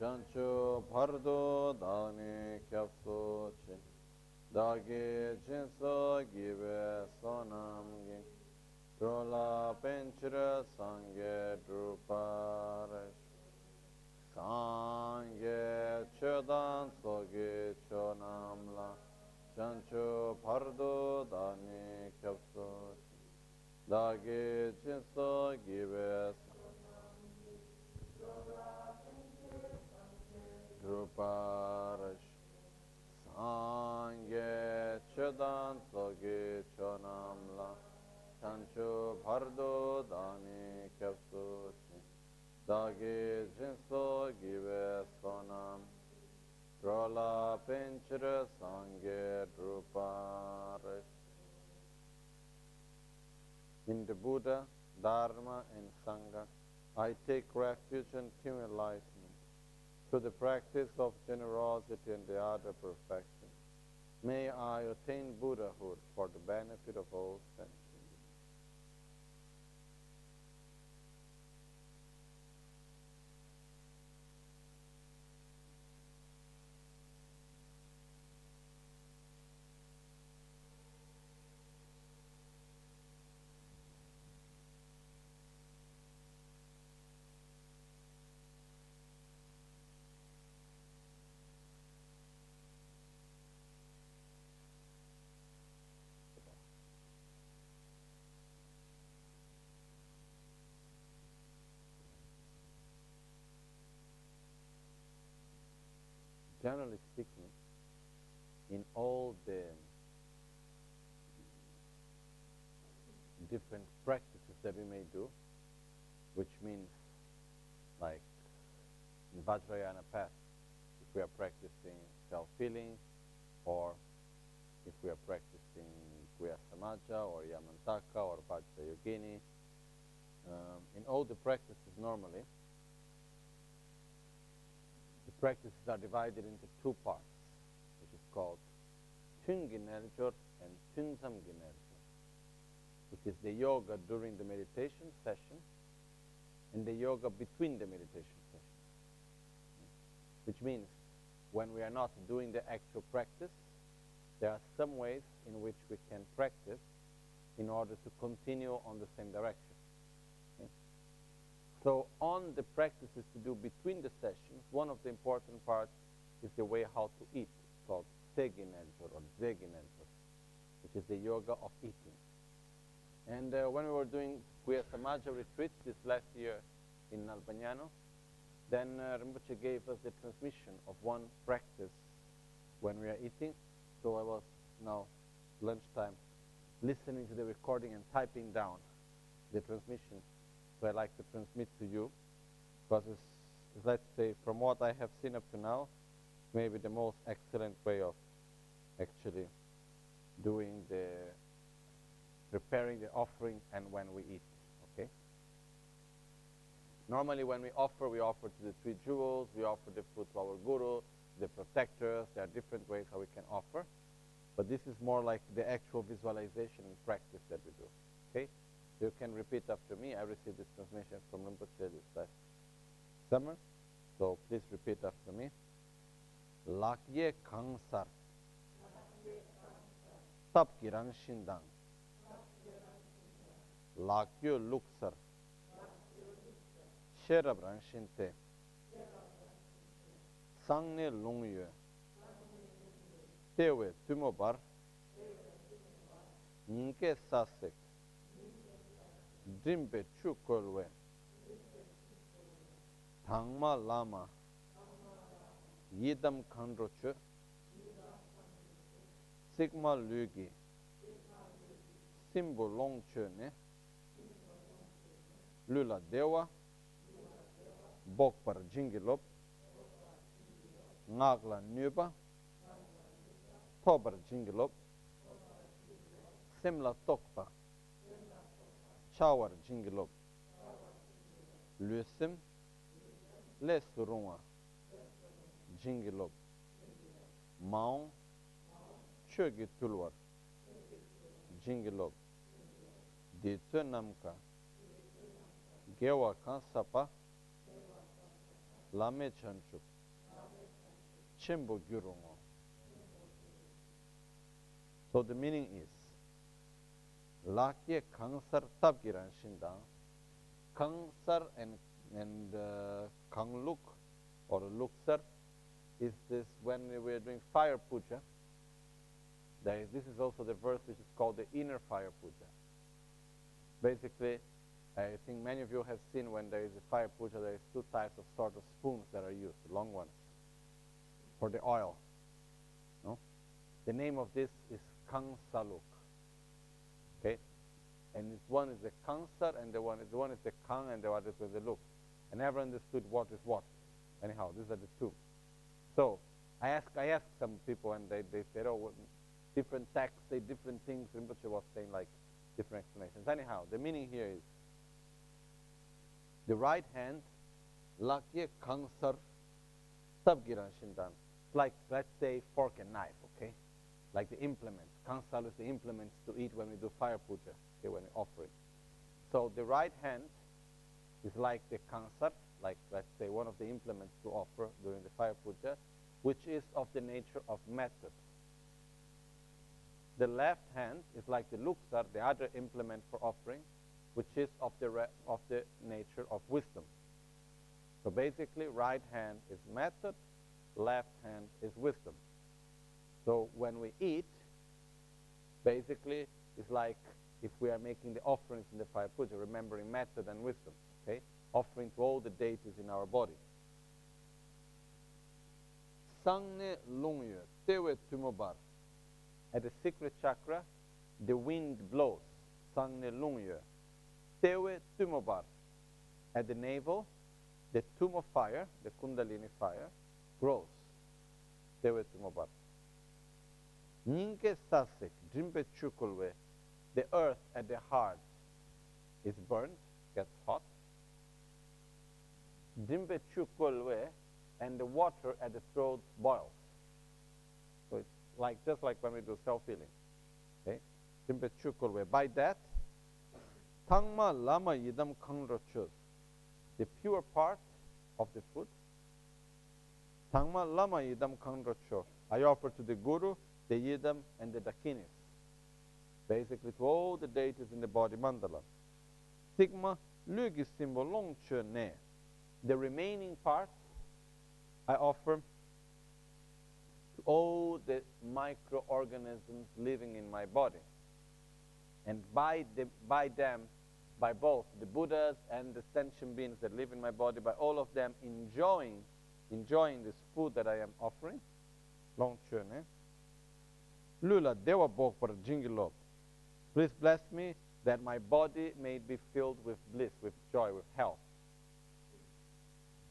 chanchu pardo dani kyapso chin dagi jinso gibe sonam gi trola penchira sangye druparash sangye chodan sogi chonamla chanchu pardo dani kyapso chin dagi jinso gibe Druparash Sangye Chodan Sogi Chonamla Chanchu Bhardo Dani Kyapsuchi Dagi Jinso Give Sonam Trola Pinchra Sangye Druparash. In the Buddha, Dharma and Sangha, I take refuge and firm enlightenment. Through the practice of generosity and the art of perfection, may I attain Buddhahood for the benefit of all sentient. Generally speaking, in all the different practices that we may do, which means like in Vajrayana path, if we are practicing self-healing, or if we are practicing Kriya Samaja or Yamantaka or Vajrayogini, in all the practices normally, the practices are divided into two parts, which is called Tunginelchor and Tunsamginelchor, which is the yoga during the meditation session and the yoga between the meditation sessions. Which means when we are not doing the actual practice, there are some ways in which we can practice in order to continue on the same direction. So on the practices to do between the sessions, one of the important parts is the way how to eat. It's called Seginelchor or Zeginelchor, which is the yoga of eating. And when we were doing Kriya Samaja retreats this last year in Albagnano, then Rinpoche gave us the transmission of one practice when we are eating. So I was now, lunchtime, listening to the recording and typing down the transmission. So I like to transmit to you, because it's, let's say, from what I have seen up to now, maybe the most excellent way of actually doing preparing the offering and when we eat, okay? Normally when we offer to the three jewels, we offer the food to our guru, the protectors. There are different ways how we can offer, but this is more like the actual visualization and practice that we do, okay? You can repeat after me. I received this transmission from Rinpoche this last summer, so please repeat after me. Lakye kangsar tapkiran shindang lakyo luksar sherabran shinte sangne lungye tewe tumobar ninke sasek Dimbe Chukolwe Tangma Lama Yidam Kandrochu Sigma Lugi Simbo Longchu Ne Lula Dewa Bokpar Jingilop Ngagla Nuba Tobar Jingilop Simla Tokpa Chawar Jingilop Lusim Lesurunga Jingilop Maung Chogi Tulwar Jingilop Ditu Namka Gewa Kansapa Lame Chanchuk Chembo Gyurongo. So the meaning is, Lakye Kangsar Tabgiran Shinda, Kangsar and Kangluk or Luksar is this when we're doing fire puja. This is also the verse which is called the inner fire puja. Basically, I think many of you have seen when there is a fire puja, there is two types of sort of spoons that are used, long ones, for the oil. No? The name of this is Kangsaluk. Okay? And one is the Kangsar, and the one is the Kang, and the other is the Luk. I never understood what is what. Anyhow, these are the two. So I asked some people, and they said, oh, different texts say different things. Rinpoche was saying like different explanations. Anyhow, the meaning here is the right hand, Lakye Kangsar Sabgiran Shindan. It's like, let's say, fork and knife, okay? Like the implements. Kangsal is the implements to eat when we do fire puja, okay, when we offer it. So the right hand is like the Kangsar, like, let's say, one of the implements to offer during the fire puja, which is of the nature of method. The left hand is like the Luksar, the other implement for offering, which is of the nature of wisdom. So basically, right hand is method, left hand is wisdom. So when we eat, basically, it's like if we are making the offerings in the fire puja, remembering method and wisdom, okay? Offering to all the deities in our body. Sangne lungye, tewe tumobar. At the secret chakra, the wind blows. Sangne lungye, tewe tumobar. At the navel, the tum of fire, the kundalini fire, grows. Tewe tumobar. Ninke sasek, jimbe chukulwe, the earth at the heart is burned, gets hot. Jimbe chukulwe, and the water at the throat boils. So it's like just like when we do self-healing. Okay? Jimbe chukulwe. By that, tangma lama yidam kangrochus, the pure part of the food. Tangma lama yidam kangrocho. I offer to the guru, the yidam, and the dakinis. Basically to all the deities in the body mandala. Sigma lugi symbol longche ne. The remaining part I offer to all the microorganisms living in my body. And by them, by both the Buddhas and the sentient beings that live in my body, by all of them enjoying this food that I am offering, longche ne. Lula dewa bok par jingilop. Please bless me that my body may be filled with bliss, with joy, with health.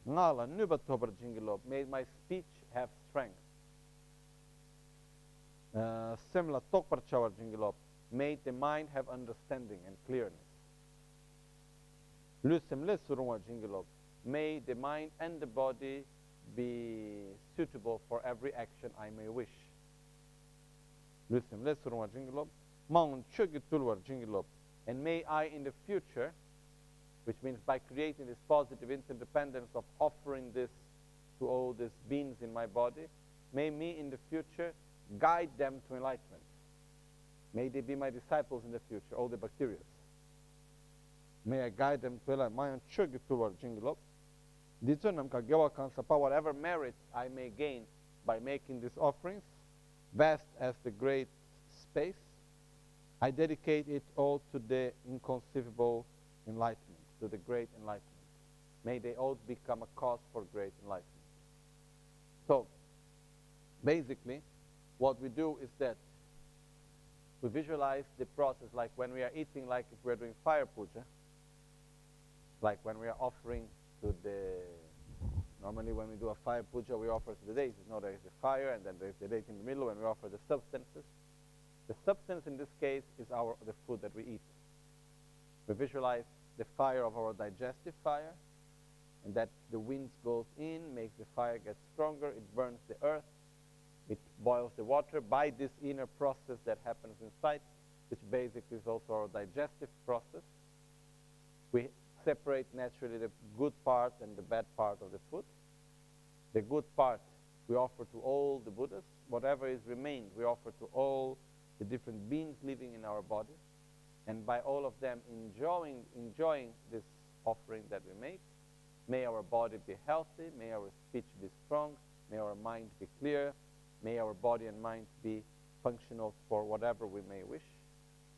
Ngala nuba tobar jingilop. May my speech have strength. Semla tokpar chawar jingilop. May the mind have understanding and clearness. Lusem le surunga jingilop. May the mind and the body be suitable for every action I may wish. Lusem le surunga jingilop. Maun chugi tulwar jingilop. And may I in the future, which means by creating this positive interdependence of offering this to all these beings in my body, may me in the future guide them to enlightenment. May they be my disciples in the future, all the bacteria. May I guide them to enlightenment. Whatever merits I may gain by making these offerings, vast as the great space, I dedicate it all to the inconceivable enlightenment, to the great enlightenment. May they all become a cause for great enlightenment. So, basically, what we do is that we visualize the process like when we are eating, like if we are doing fire puja, like when we are offering to the, normally when we do a fire puja, we offer to the deities. No, there is the fire, and then there is the deity in the middle, and we offer the substances. The substance in this case is the food that we eat. We visualize the fire of our digestive fire, and that the wind goes in, makes the fire get stronger, it burns the earth, it boils the water by this inner process that happens inside, which basically is also our digestive process. We separate naturally the good part and the bad part of the food. The good part we offer to all the Buddhas. Whatever is remained, we offer to all the different beings living in our body. And by all of them enjoying this offering that we make, may our body be healthy, may our speech be strong, may our mind be clear, may our body and mind be functional for whatever we may wish.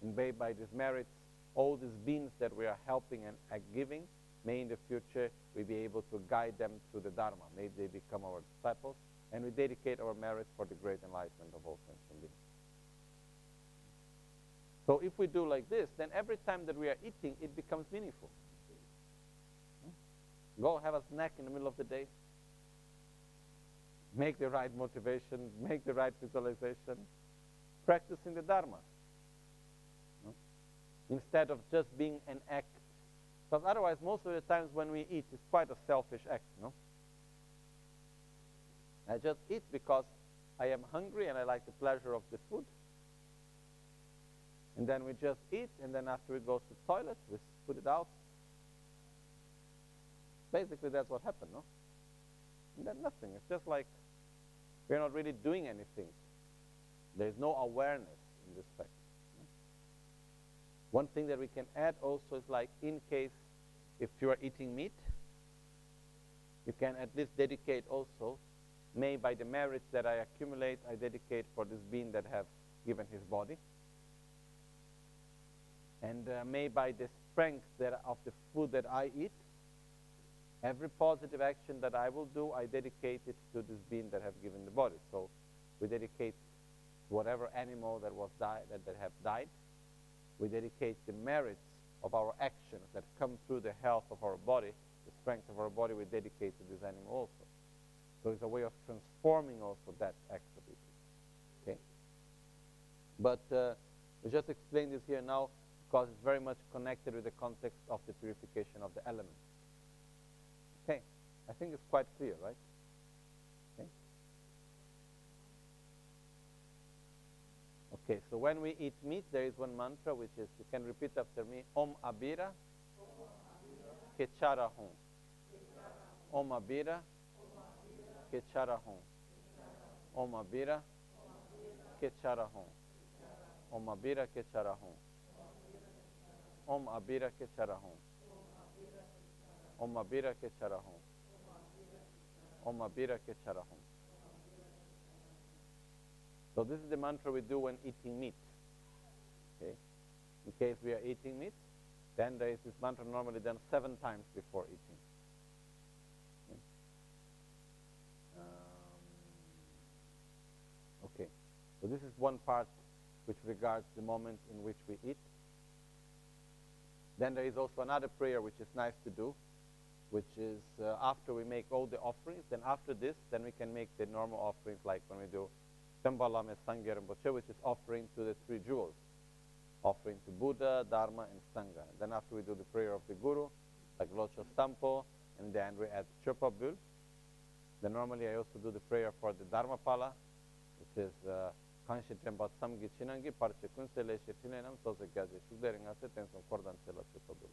And may by these merits, all these beings that we are helping and giving, may in the future we be able to guide them through the Dharma. May they become our disciples, and we dedicate our merits for the great enlightenment of all sentient beings. So if we do like this, then every time that we are eating, it becomes meaningful. Go have a snack in the middle of the day. Make the right motivation, make the right visualization, practicing the Dharma. Instead of just being an act. Because otherwise, most of the times when we eat, it's quite a selfish act, I just eat because I am hungry and I like the pleasure of the food. And then we just eat, and then after we go to the toilet, we put it out. Basically, that's what happened, And then nothing. It's just like we're not really doing anything. There's no awareness in this fact. One thing that we can add also is like, in case if you are eating meat, you can at least dedicate also, may by the merits that I accumulate, I dedicate for this being that have given his body. And may by the strength of the food that I eat, every positive action that I will do, I dedicate it to this being that have given the body. So we dedicate whatever animal that was that have died. We dedicate the merits of our actions that come through the health of our body, the strength of our body, we dedicate to this animal also. So it's a way of transforming also that act of eating. Okay? But we just explain this here now because it's very much connected with the context of the purification of the elements. Okay? I think it's quite clear, right? Okay? Okay, so when we eat meat, there is one mantra which is, you can repeat after me, Om Abira Kechara Hum. Om Abira Kechara Hum. Om Abira Kechara Hum. Om Abira Kechara Hum. Om Abira Kechara Hum. Om Abira Kechara Hum. Om Abira Kechara Hum. So this is the mantra we do when eating meat. Okay? In case we are eating meat, then there is this mantra normally done 7 times before eating. Okay? Okay. So this is one part which regards the moment in which we eat. Then there is also another prayer which is nice to do, which is after we make all the offerings. Then after this, then we can make the normal offerings like when we do Shambala By T.Y.S, which is offering to the 3 jewels, offering to Buddha, Dharma, and Sangha. And then after we do the prayer of the Guru, like Locho Sampo, and then we add Chopa Bul. Then normally I also do the prayer for the Dharma Pala, which is Kanshi Trembat Samgi Chinangi, Parche Kunsele Shetinenam, Soze Gazi Shugderinga Tenson Kordan Sela Chopa Bul.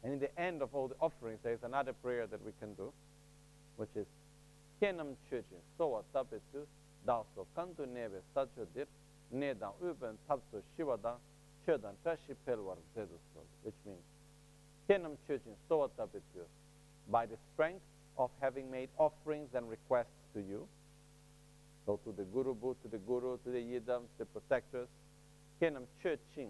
And in the end of all the offerings, there is another prayer that we can do, which is Kenam Chujin, Soa Tabetu, NgalSo Kandu Nebe Sachodir, Nedan Uben Tabso Shivadan, Chodan Trashi Pelwar Zedusol, which means Kenam Chujin, Soa Tabetu, by the strength of having made offerings and requests to you, so to the Guru, to the Yidam, to the protectors, Kenam Chujin,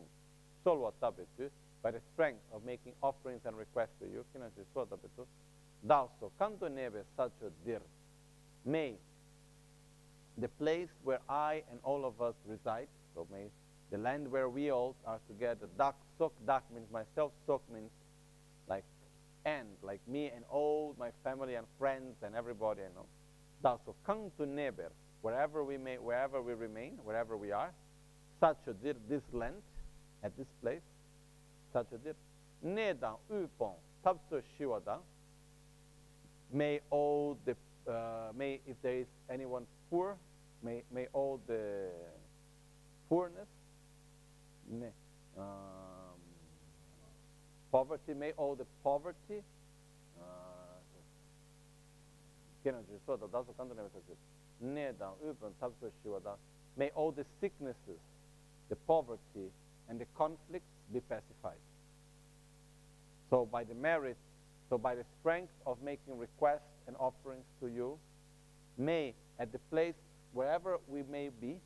Solwa Tabetu, by the strength of making offerings and requests to you, Kenam Chujin, Solwa Tabetu, NgalSo Kandu Nebe Sachodir, may the place where I and all of us reside, so may the land where we all are together, Dak Sok, Dak means myself, Sok means like and, like me and all my family and friends and everybody I know. NgalSo Kang to Neber, wherever we remain, wherever we are, Sachodir, this land, at this place, Sachodir, Nedan Upon, Tabso Shiwada, may all the may, if there is anyone poor, may all the poorness, poverty, may all the poverty, nedan, uben, tabso shiwadan. May all the sicknesses, the poverty, and the conflicts be pacified. So by the merit, so by the strength of making requests and offerings to you, may at the place wherever we may be,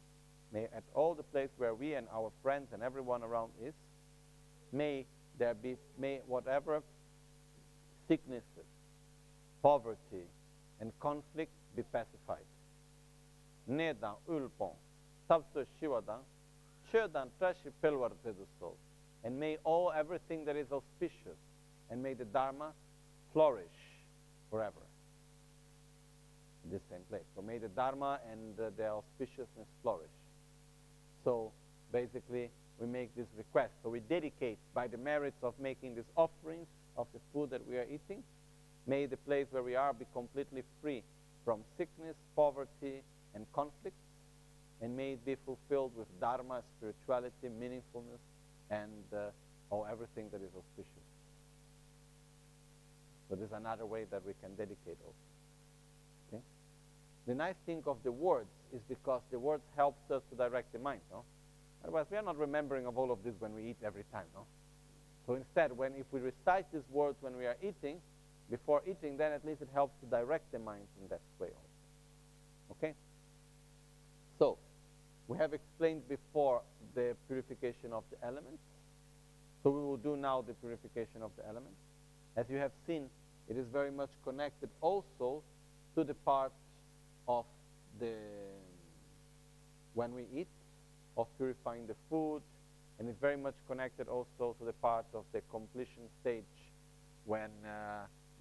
may at all the place where we and our friends and everyone around is, may there be, may whatever sicknesses, poverty, and conflict be pacified. Nedan ulpon, tabso shiwadan, chedan trashi pelwar pedusol. And may everything that is auspicious, and may the Dharma flourish forever in this same place. So may the Dharma and the auspiciousness flourish. So basically, we make this request. So we dedicate, by the merits of making these offerings of the food that we are eating, may the place where we are be completely free from sickness, poverty, and conflicts, and may it be fulfilled with Dharma, spirituality, meaningfulness, and everything that is auspicious. So this is another way that we can dedicate also. Okay? The nice thing of the words is because the words helps us to direct the mind, no? Otherwise, we are not remembering of all of this when we eat every time, no? So instead, if we recite these words when we are eating, before eating, then at least it helps to direct the mind in that way also. Okay? So, we have explained before the purification of the elements. So we will do now the purification of the elements. As you have seen, it is very much connected also to the part of when we eat, of purifying the food, and it's very much connected also to the part of the completion stage when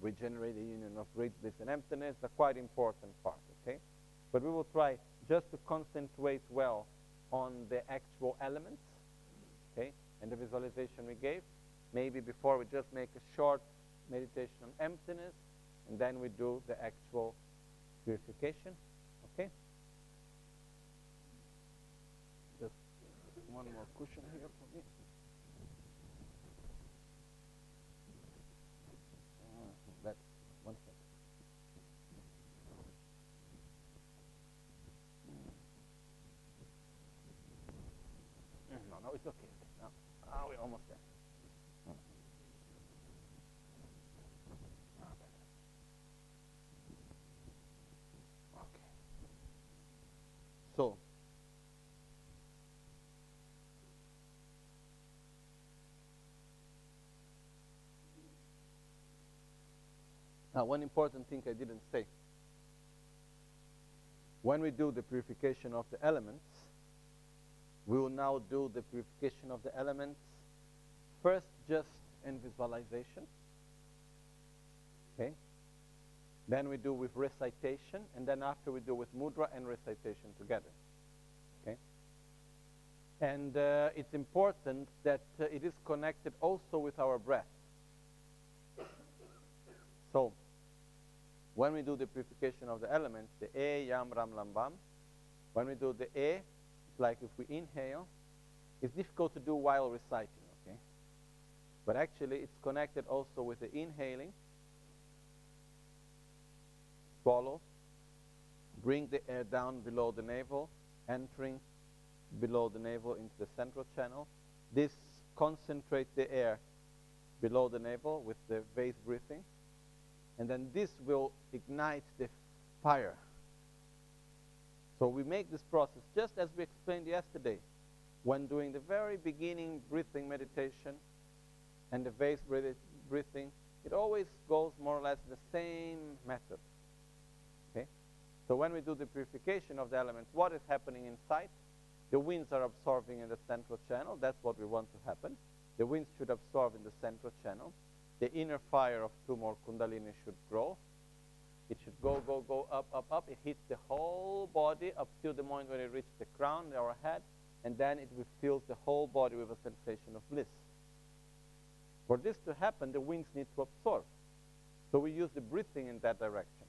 we generate the union of great bliss and emptiness, a quite important part, okay? But we will try just to concentrate well on the actual elements, okay, and the visualization we gave. Maybe before we just make a short meditation on emptiness, and then we do the actual purification, okay? Just one more cushion here for me. That's 1 second. No, it's okay. No. We're almost there. Okay. So, now one important thing I didn't say. When we do the purification of the elements, we will now do the purification of the elements first just in visualization, okay? Then we do with recitation, and then after we do with mudra and recitation together, okay? And it's important that it is connected also with our breath. So, when we do the purification of the elements, the E, Yam, Ram, Lam, Bam, when we do the E, it's like if we inhale, it's difficult to do while reciting, okay? But actually, it's connected also with the inhaling, swallow, bring the air down below the navel, entering below the navel into the central channel. This concentrates the air below the navel with the vase breathing. And then this will ignite the fire. So we make this process just as we explained yesterday, when doing the very beginning breathing meditation and the vase breathing, it always goes more or less the same method. Okay? So when we do the purification of the elements, what is happening inside? The winds are absorbing in the central channel. That's what we want to happen. The winds should absorb in the central channel. The inner fire of 2 more kundalini should grow. It should go, up, up, up. It hits the whole body up till the moment when it reaches the crown, our head, and then it fills the whole body with a sensation of bliss. For this to happen, the winds need to absorb. So we use the breathing in that direction.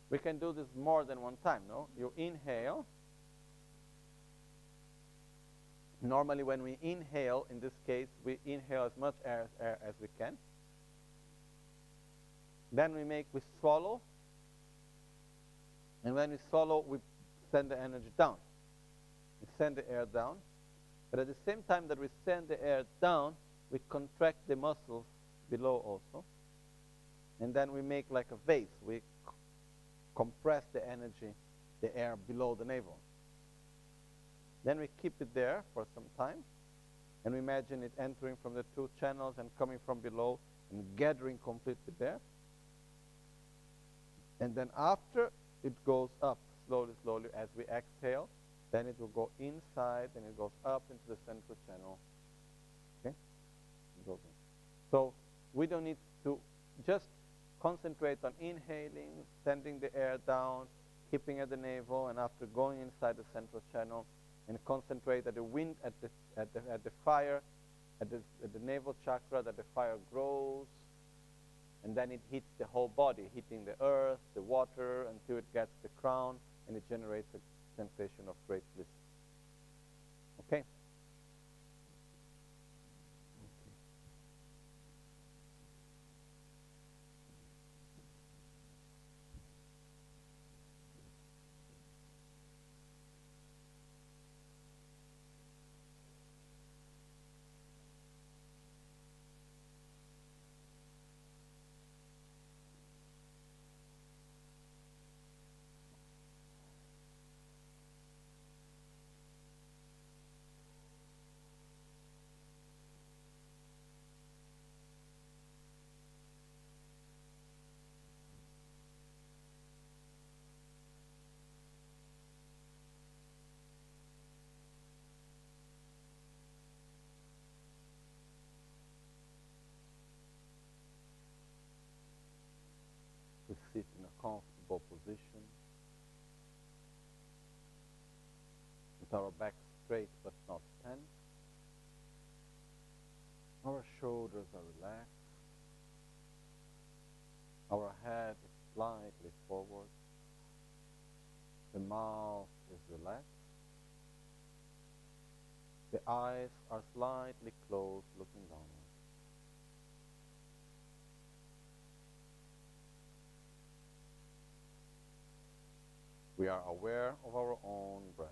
We can do this more than one time, no? You inhale, Normally when we inhale, in this case, we inhale as much air as we can. Then we swallow. And when we swallow, we send the energy down. We send the air down. But at the same time that we send the air down, we contract the muscles below also. And then we make like a vase. We compress the energy, the air below the navel. Then we keep it there for some time. And we imagine it entering from the two channels and coming from below and gathering completely there. And then after it goes up slowly, slowly as we exhale, then it will go inside and it goes up into the central channel. Okay? It goes in. So we don't need to just concentrate on inhaling, sending the air down, keeping at the navel, and after going inside the central channel, and concentrate at the wind, at the fire, at the navel chakra, that the fire grows, and then it hits the whole body, hitting the earth, the water, until it gets the crown, and it generates a sensation of great bliss. Okay? To sit in a comfortable position, with our back straight but not tense. Our shoulders are relaxed. Our head is slightly forward. The mouth is relaxed. The eyes are slightly closed, looking downward. We are aware of our own breath.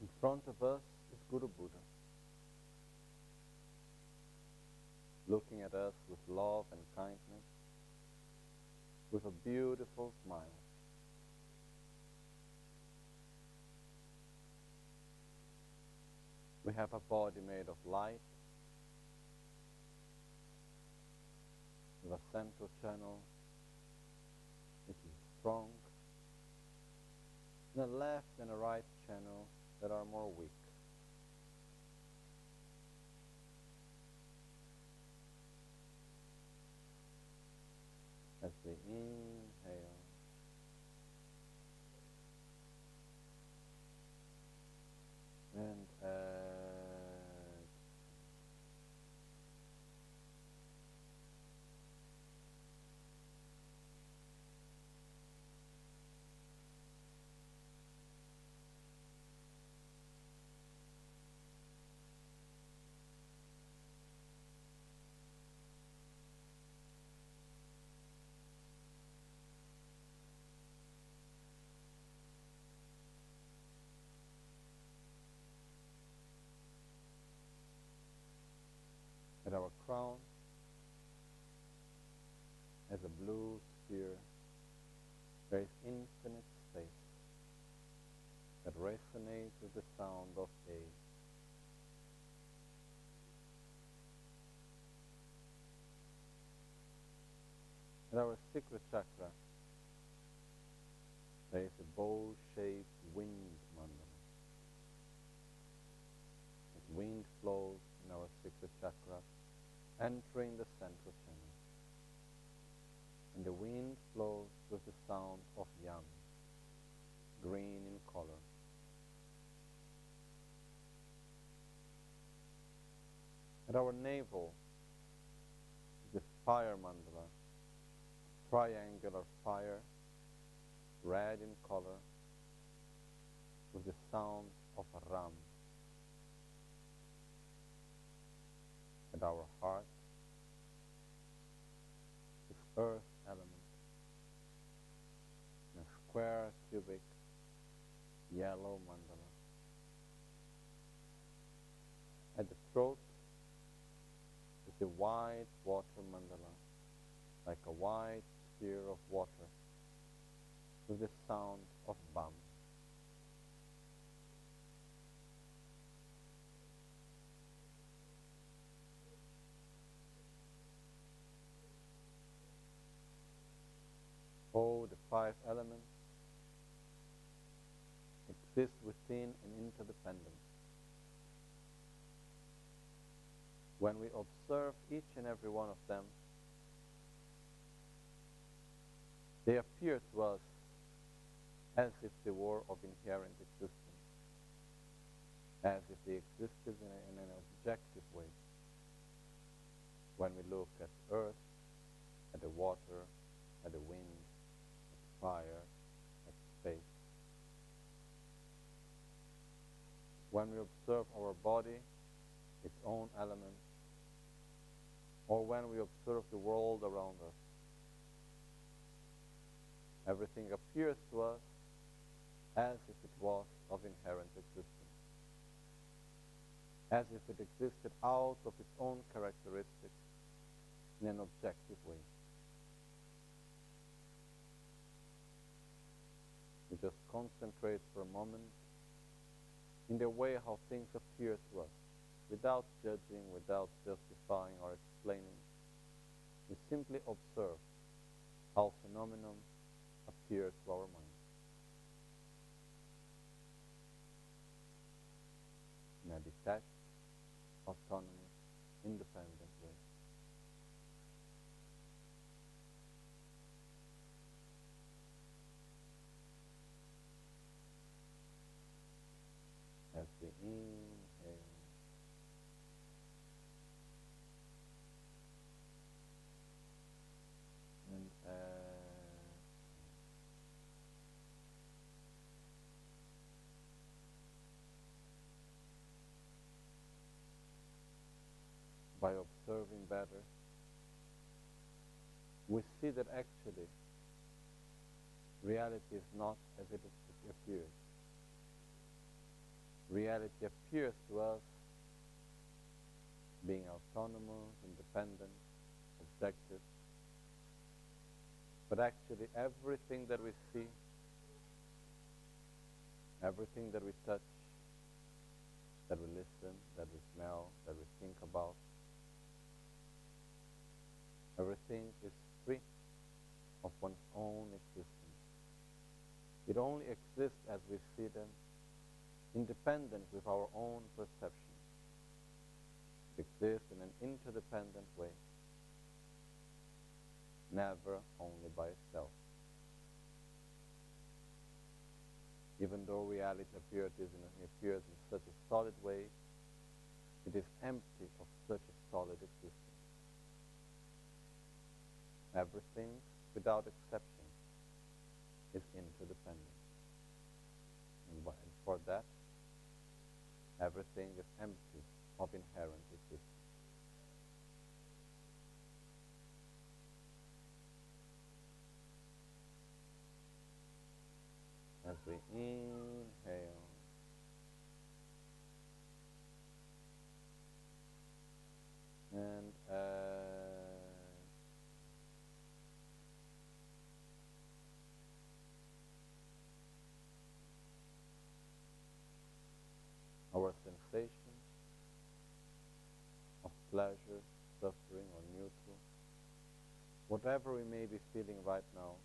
In front of us is Guru Buddha, looking at us with love and kindness, with a beautiful smile. We have a body made of light, with a central channel which is strong, and a left and a right channel that are more weak. As we inhale and at our crown as a blue sphere, there is infinite space that resonates with the sound of A. our secret chakra, there is a bowl-shaped wind mandala. As wind flows in our secret chakra, entering the central channel. And the wind flows with the sound of yam, green in color. At our navel is the fire mandala, triangular fire, red in color, with the sound of a ram. At our heart is earth element, in a square cubic yellow mandala. At the throat is the white water mandala, like a white sphere of water, with the sound of bam. Oh, the 5 elements exist within an interdependence. When we observe each and every one of them, they appear to us as if they were of inherent existence, as if they existed in an objective way. When we look at earth, at the water, at the wind, at fire, at space. When we observe our body, its own elements, or when we observe the world around us, everything appears to us as if it was of inherent existence, as if it existed out of its own characteristics in an objective way. We just concentrate for a moment in the way how things appear to us, without judging, without justifying or explaining. We simply observe how phenomenon appear to our mind. In a detached, autonomous, independent way. As we inhale and by observing better, we see that actually reality is not as it appears. Reality appears to us being autonomous, independent, objective, but actually everything that we see, everything that we touch, that we listen, that we smell, that we think about, everything is free of one's own existence. It only exists as we see them, independent with our own perception. It exists in an interdependent way, never only by itself. Even though reality appears in such a solid way, it is empty of such a solid existence. Everything, without exception, is interdependent. And for that, everything is empty of inherent existence. As we inhale and our sensation of pleasure, suffering, or neutral Whatever we may be feeling right now,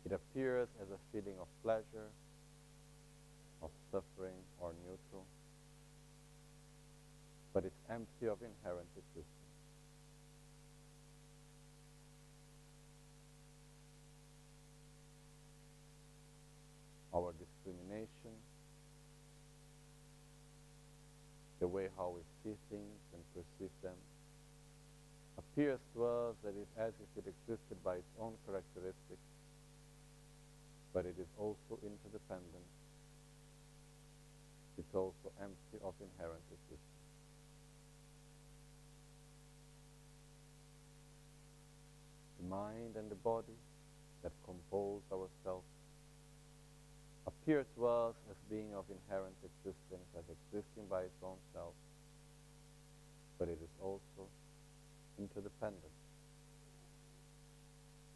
it appears as a feeling of pleasure, of suffering, or neutral, but it's empty of inherent existence. Our discrimination, the way how we see things and perceive them, appears to us that it as if it existed by its own characteristics, but it is also interdependent. It's also empty of inherent existence. The mind and the body that compose ourselves appear to us as being of inherent existence, as existing by its own self, but it is also interdependent,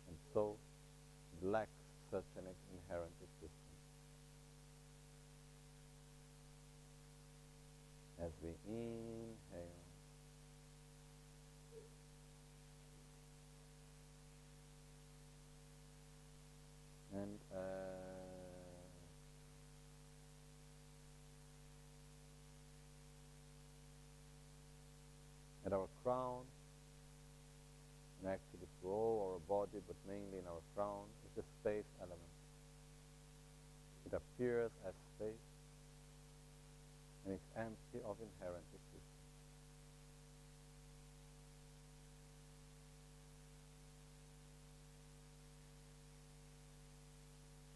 and so it lacks such an inherent existence. As we inhale, and at our crown, and actually through all our body, but mainly in our crown, is the space element. It appears as space, and it's empty of inherent existence.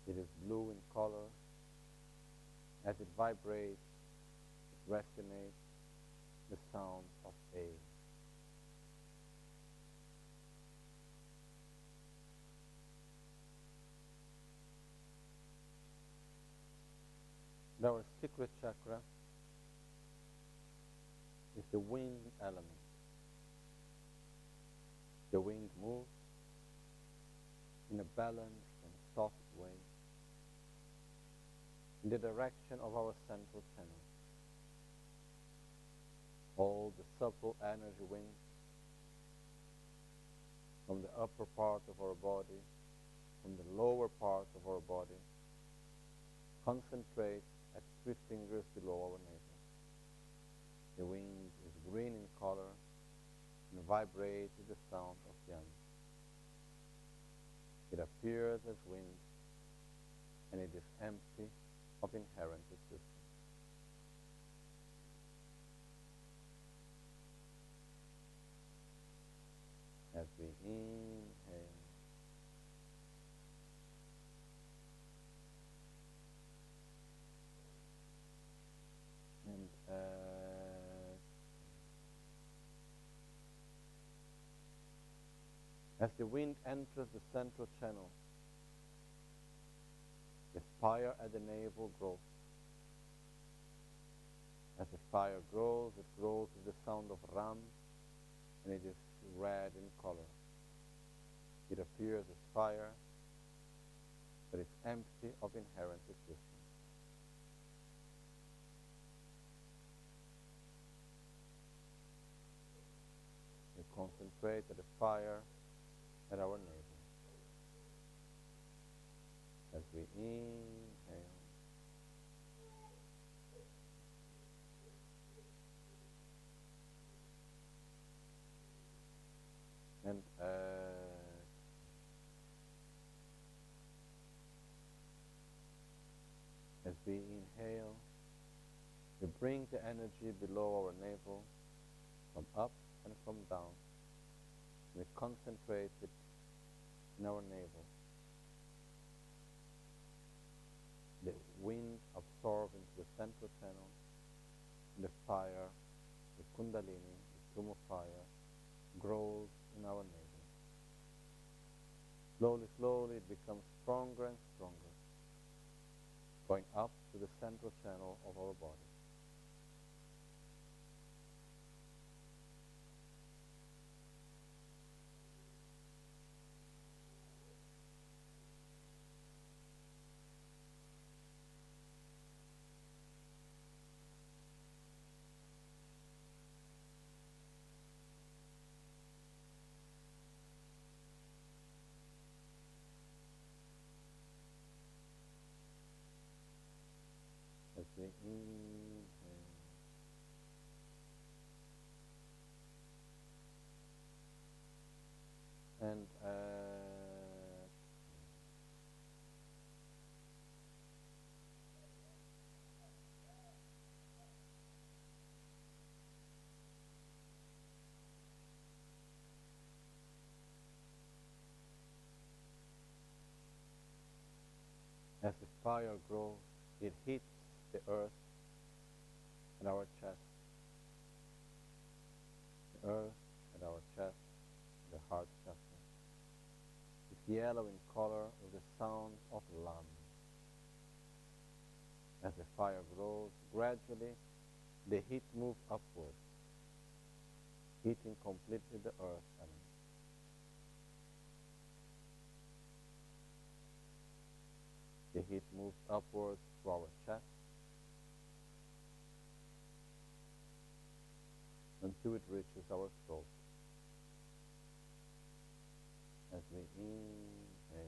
It is blue in color. As it vibrates, it resonates the sound of A. And our secret chakra is the wind element. The wind moves in a balanced and soft way in the direction of our central channel. All the subtle energy winds from the upper part of our body, from the lower part of our body, concentrate at 3 fingers below our navel. The wind is green in color and vibrates with the sound of Yan. It appears as wind, and it is empty of inherent existence. As we inhale, and as the wind enters the central channel, the fire at the navel grows. As the fire grows, it grows with the sound of Ram, and it is red in color. It appears as fire, but it's empty of inherent existence. We concentrate at the fire at our navel. As we inhale, and as we inhale, we bring the energy below our navel from up and from down. We concentrate it in our navel. The wind absorbs into the central channel, and the fire, the Kundalini, the stream of fire, grows in our navel. Slowly, slowly it becomes stronger and stronger, going up to the central channel of our body. inhale. And as the fire grows, it hits the earth and our chest. The earth and our chest, the heart chakra. It's yellow in color with the sound of Lam. As the fire grows, gradually the heat moves upward, heating completely the earth element. The heat moves upwards to our chest until it reaches our throat. As we inhale,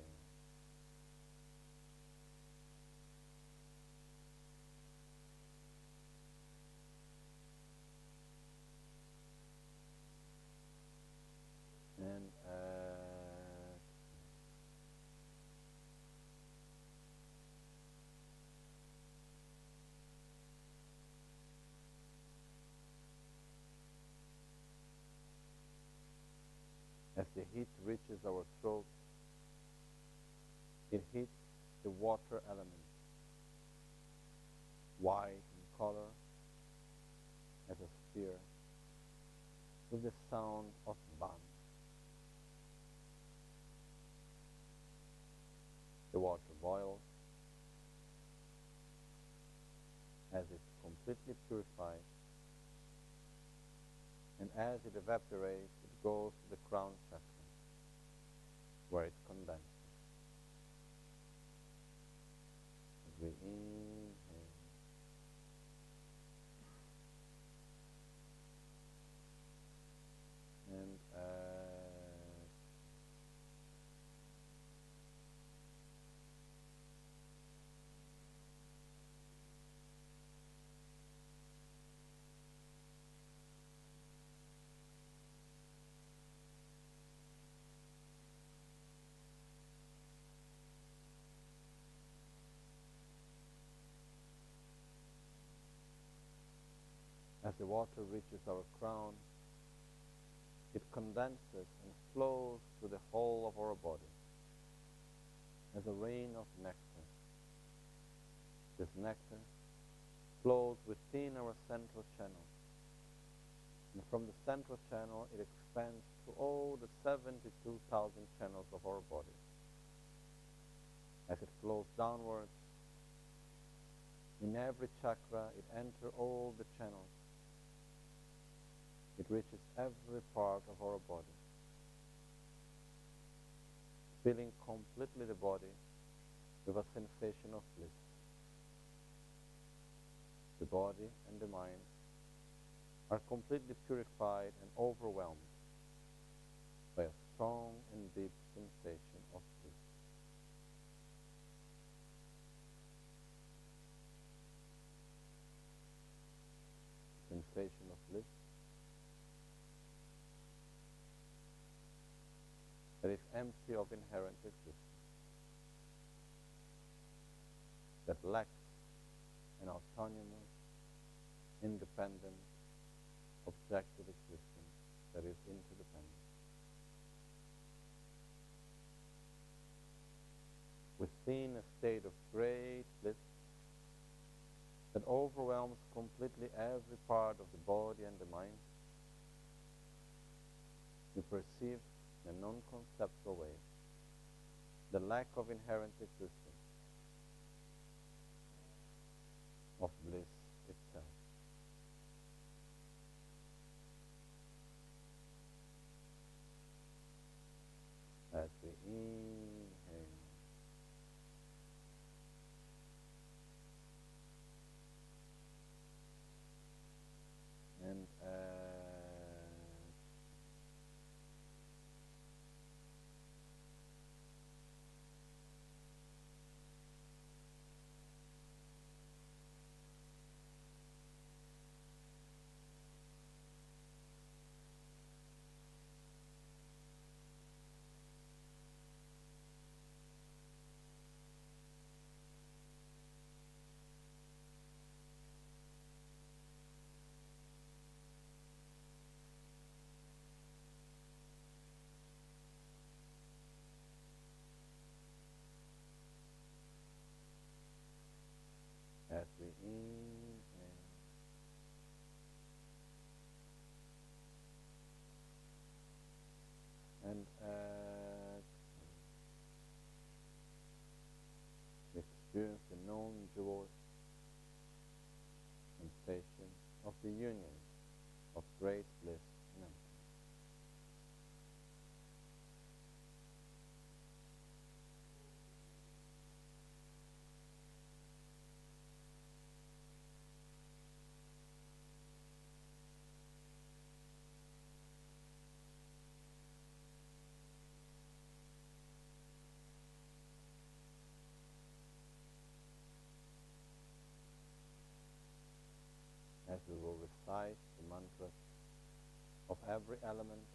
and as the heat reaches our throat, it hits the water element, white in color as a sphere, with the sound of Ban. The water boils as it's completely purified, and as it evaporates, it goes to the crown chakra, where it condenses. As we inhale, and as the water reaches our crown, it condenses and flows to the whole of our body as a rain of nectar. This nectar flows within our central channel, and from the central channel it expands to all the 72,000 channels of our body. As it flows downwards, in every chakra it enters all the channels. It reaches every part of our body, filling completely the body with a sensation of bliss. The body and the mind are completely purified and overwhelmed by a strong and deep sensation of bliss. Sensation of bliss that is empty of inherent existence, that lacks an autonomous, independent, objective existence, that is interdependent. Within a state of great bliss that overwhelms completely every part of the body and the mind, we perceive in a non-conceptual way the lack of inherent existence of bliss itself. As we inhale, and of the union of great bliss and emptiness. As we will recite the mantras of every element,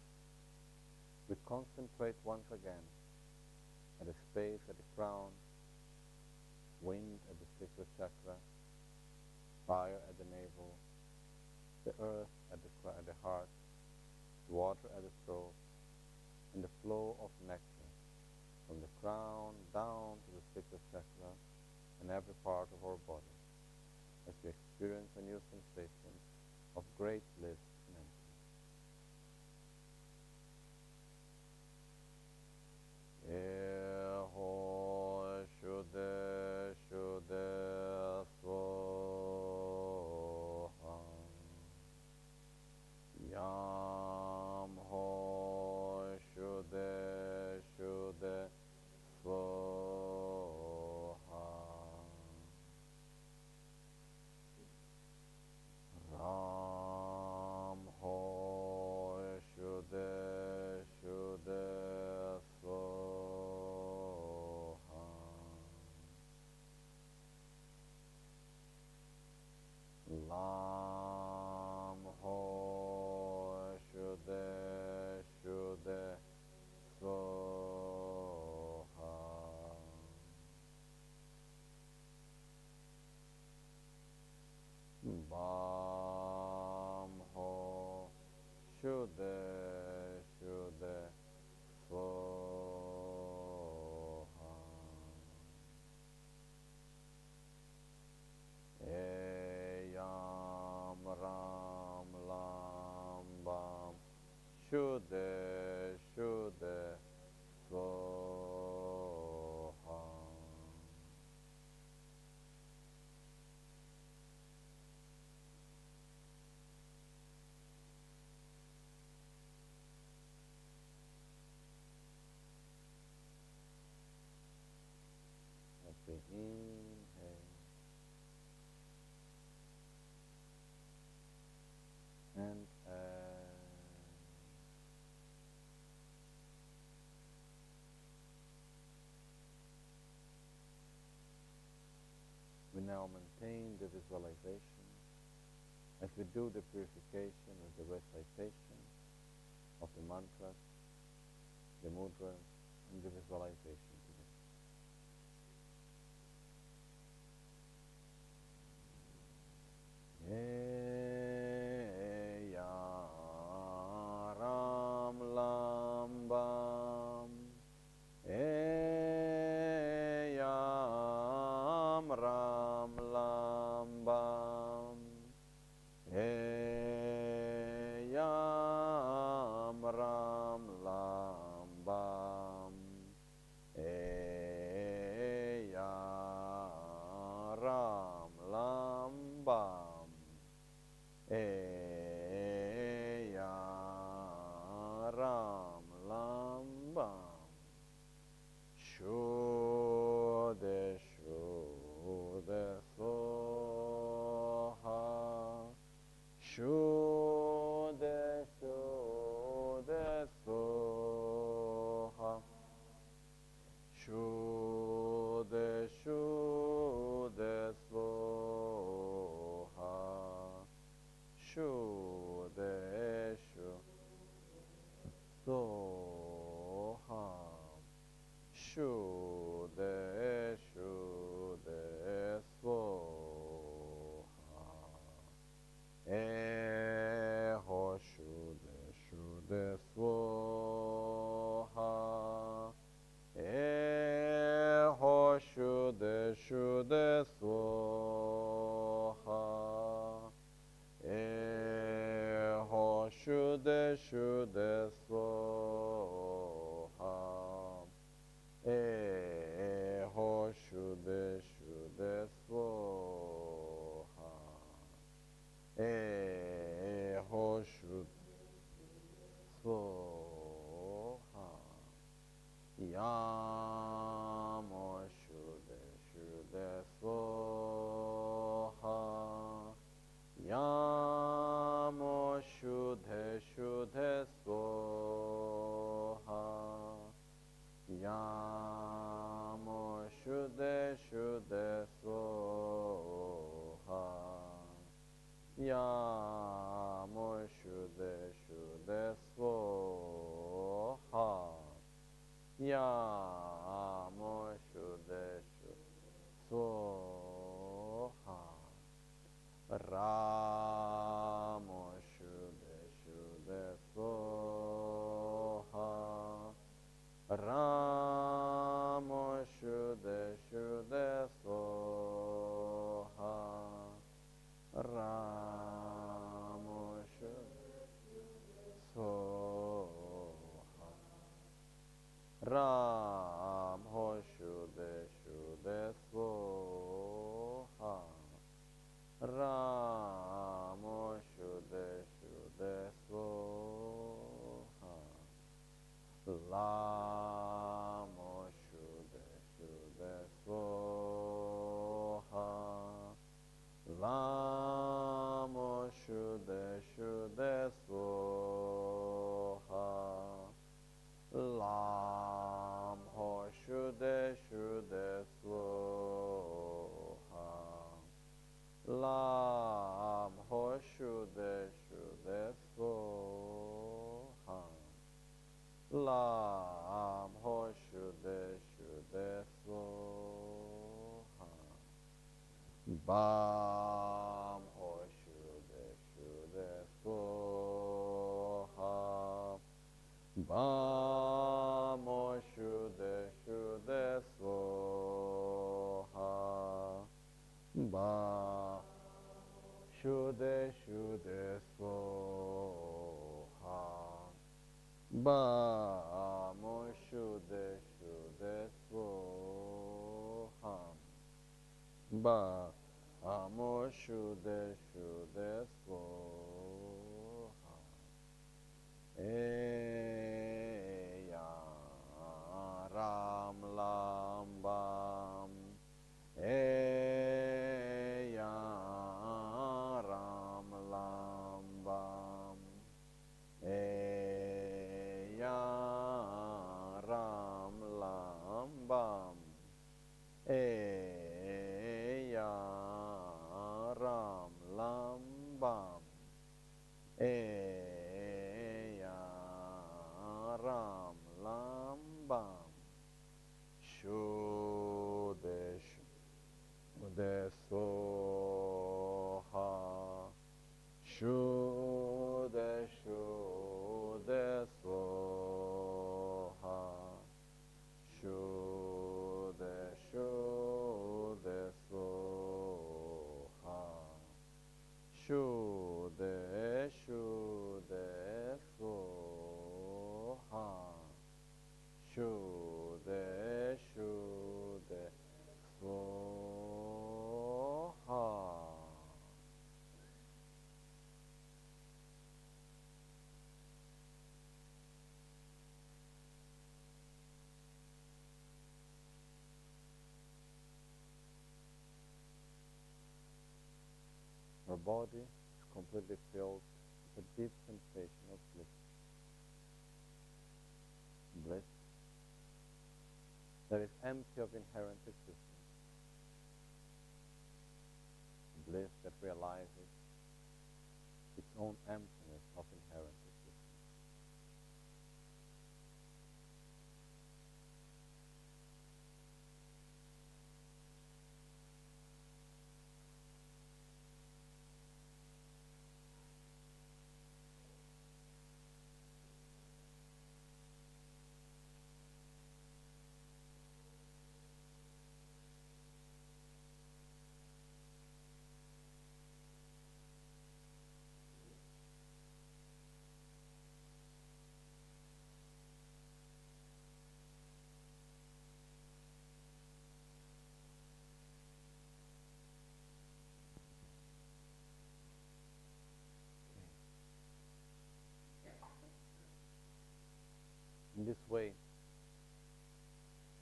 we concentrate once again at the space at the crown, wind at the sacral chakra, fire at the navel, the earth at the heart, water at the throat, and the flow of nectar from the crown down to the sacral chakra and every part of our body, as we experience a new sensation of great bliss and emptiness. Eho shuddha shuddha svoha yam ho shuddha shuddha svoha Ram ho shuddha shuddha svoha Lam ho shuddha shuddha svoha Bam ho shuddha shuddha svoha Eyam ram lam bam shuddha shuddha svoha As we inhale and we now maintain the visualization as we do the purification with the recitation of the mantras, the mudras, and the visualization together. Eya ram lam bam Eyam ram lam bam Eyam ram lam bam Eya ram lam bam Eya ram lam bam Shuddha shuddha soha Shuddha shuddha soha Shuddha shuddha soha Shuddha shuddha soha Shuddha shuddha soha Eho shuddha shuddha soha Eho shuddha shuddha soha Eho shuddha shuddha soha Eho shuddha shuddha soha Yamo Shude Shude Svoha. Yamo Shude Shude Svoha. Ramo Shude Shude Svoha. Ramo Shude Shude Svoha. Ramo Shude Svoha. Ramo Shude Shude Svoha. Ramo Shude Shude Svoha. Lamo Shude Shude Svoha. Lamo Shude Shude Svoha. Lamo Shude Shude Svoha. Lamo Shude Shude Svoha. Lamo Shude Shude Svoha. Bam Ho Shude Shude Svoha. Bam Ho Shude Shude Svoha. Bam Shude Shude Svoha. Bam Ho Shude Shude Svoha. Bamo Shude Shude Svoha. Eya Ram Lam Bam. Eya Ram Lam Bam. Eya Ram Lam Bam. Eya Ram Lam Bam. Eya Ram Lam Bam. Shude Shude Soha. Shude Shude Soha. Shude Shude Soha. Shude Shude Soha. Shude Shude Soha. Our body is completely filled with a deep sensation of bliss. Bliss that is empty of inherent existence. Bliss that realizes its own emptiness of inherent existence. In this way,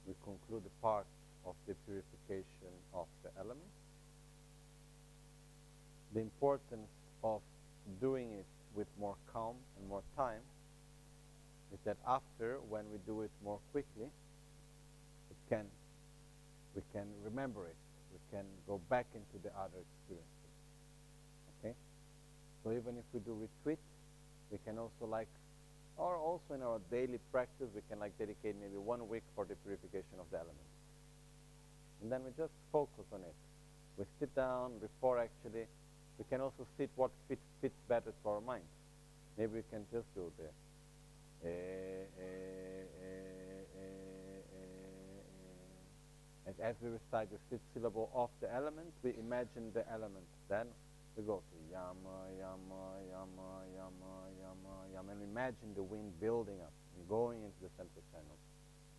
we conclude the part of the purification of the elements. The importance of doing it with more calm and more time is that after, when we do it more quickly, we can remember it. We can go back into the other experiences. Okay? So even if we do retreat, we can also or also in our daily practice, we can dedicate maybe 1 week for the purification of the elements. And then we just focus on it. We sit down before actually, we can also sit what fits better to our mind. Maybe we can just do the and as we recite the 5th syllable of the element, we imagine the element. Then we go to yama, yama, yama, yama, yama, yama, and imagine the wind building up and going into the central channel.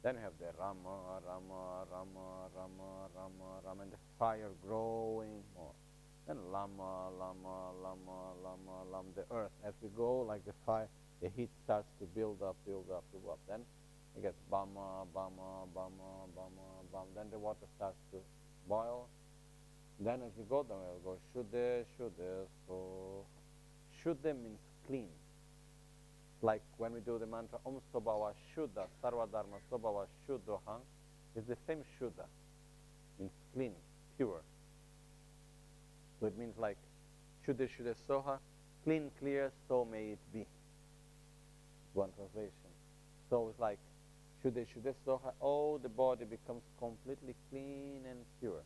Then we have the rama, rama, rama, rama, rama, rama, and the fire growing more. Then lama, lama, lama, lama, lama, the earth. As we go, like the fire, the heat starts to build up, build up, build up. Then you get bama, bama, bama, bama, bama. Then the water starts to boil. Then as we go down, we'll go shuddha, shuddha, so. Shuddha means clean. Like when we do the mantra Om Sobhava Shuddha, Sarva Dharma Sobhava Shuddhoham, it's the same Shuddha. Means clean, pure. So it means like Shuddha Shuddha Soha, clean, clear, so may it be. One translation. So it's like Shuddha Shuddha Soha, oh, the body becomes completely clean and pure.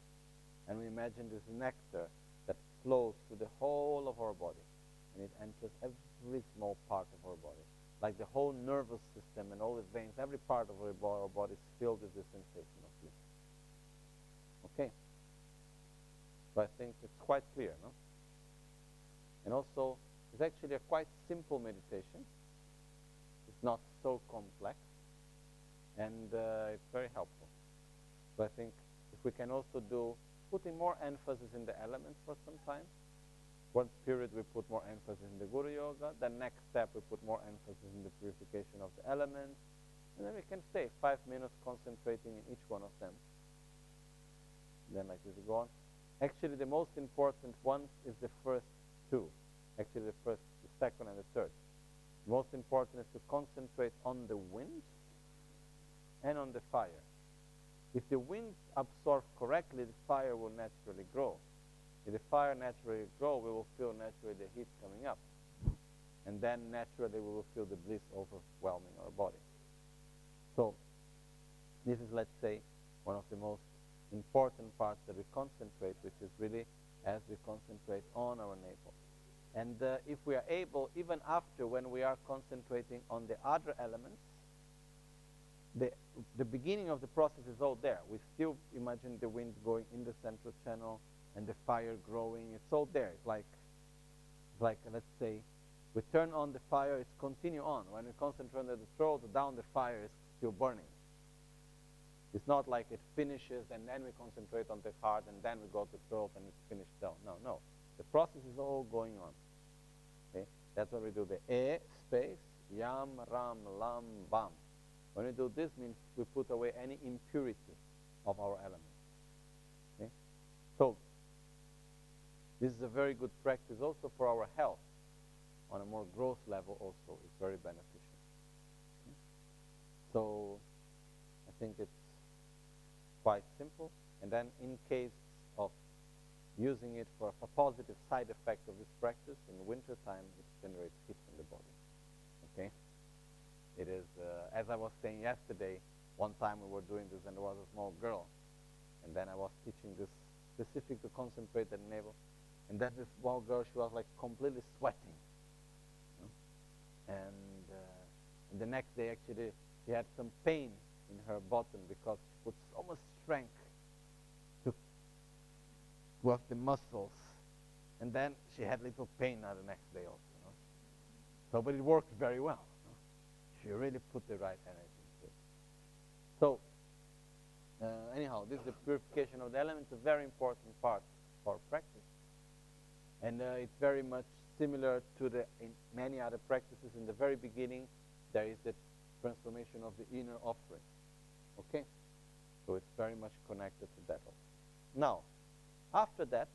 And we imagine this nectar that flows through the whole of our body. And it enters every small part of our body. Like the whole nervous system and all the veins, every part of our body is filled with this sensation of bliss. Okay? So I think it's quite clear, no? And also, it's actually a quite simple meditation. It's not so complex. And it's very helpful. So I think if we can also do, putting more emphasis in the elements for some time. One period we put more emphasis in the Guru Yoga. The next step we put more emphasis in the purification of the elements. And then we can stay 5 minutes concentrating in each one of them. Then like this we go on. Actually the most important one is the first 2. Actually the second and the third. The most important is to concentrate on the wind and on the fire. If the wind absorbs correctly, the fire will naturally grow. If the fire naturally grows, we will feel naturally the heat coming up. And then naturally we will feel the bliss overwhelming our body. So this is, let's say, one of the most important parts that we concentrate, which is really as we concentrate on our navel. And if we are able, even after when we are concentrating on the other elements, the beginning of the process is all there. We still imagine the wind going in the central channel and the fire growing. It's all there. It's like let's say, we turn on the fire, it's continue on. When we concentrate on the throat, down the fire is still burning. It's not like it finishes and then we concentrate on the heart and then we go to throat and it's finished down. No, no. The process is all going on. Okay? That's why we do the E space, Yam, Ram, Lam, Bam. When we do this, means we put away any impurity of our elements. Okay? So, this is a very good practice also for our health. On a more gross level also, it's very beneficial. Okay? So, I think it's quite simple. And then in case of using it for a positive side effect of this practice, in winter time, it generates heat in the body. Okay? It is, as I was saying yesterday, one time we were doing this and there was a small girl. And then I was teaching this specific to concentrate at the navel. And then this small girl, she was like completely sweating. You know? And the next day actually, she had some pain in her bottom because she put so much strength to work the muscles. And then she had little pain now the next day also. You know? So, but it worked very well. You really put the right energy into it. So, anyhow, this is the purification of the elements, a very important part of our practice. And it's very much similar to in many other practices. In the very beginning, there is the transformation of the inner offering. Okay? So it's very much connected to that also. Now, after that,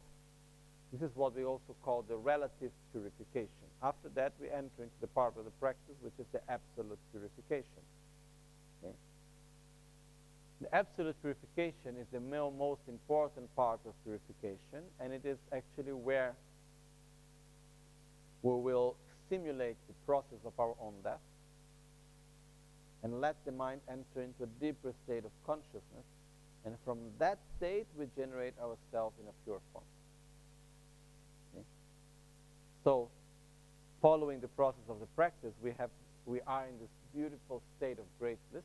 this is what we also call the relative purification. After that, we enter into the part of the practice which is the absolute purification. Okay? The absolute purification is the most important part of purification, and it is actually where we will simulate the process of our own death and let the mind enter into a deeper state of consciousness, and from that state we generate ourselves in a pure form. Okay? So, following the process of the practice, we are in this beautiful state of great bliss,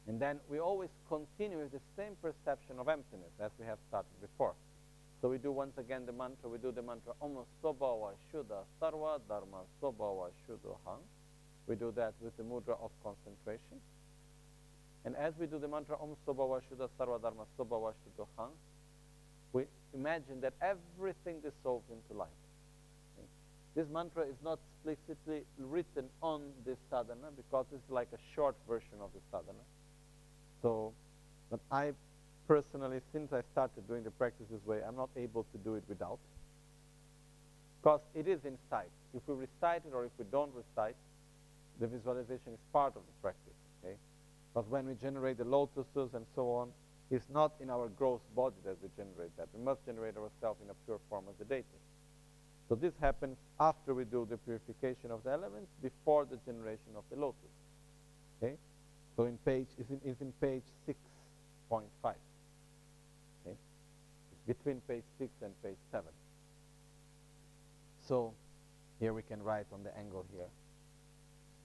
and then we always continue with the same perception of emptiness as we have started before. So we do once again the mantra, we do the mantra Om Sobhava Shuddha Sarva Dharma Sobhava Shuddhaham. We do that with the mudra of concentration. And as we do the mantra Om Sobhava Shuddha Sarva Dharma Sobhava Shuddhaham, we imagine that everything dissolves into light. Okay? This mantra is not explicitly written on this sadhana because it's like a short version of the sadhana. So, but I personally, since I started doing the practice this way, I'm not able to do it without. Because it is inside. If we recite it or if we don't recite, the visualization is part of the practice. Okay? Because when we generate the lotuses and so on, it's not in our gross body that we generate that. We must generate ourselves in a pure form as the deity. So this happens after we do the purification of the elements, before the generation of the lotus. Okay? So in page, is in page 6.5. Okay? It's between page 6 and page 7. So here we can write on the angle here.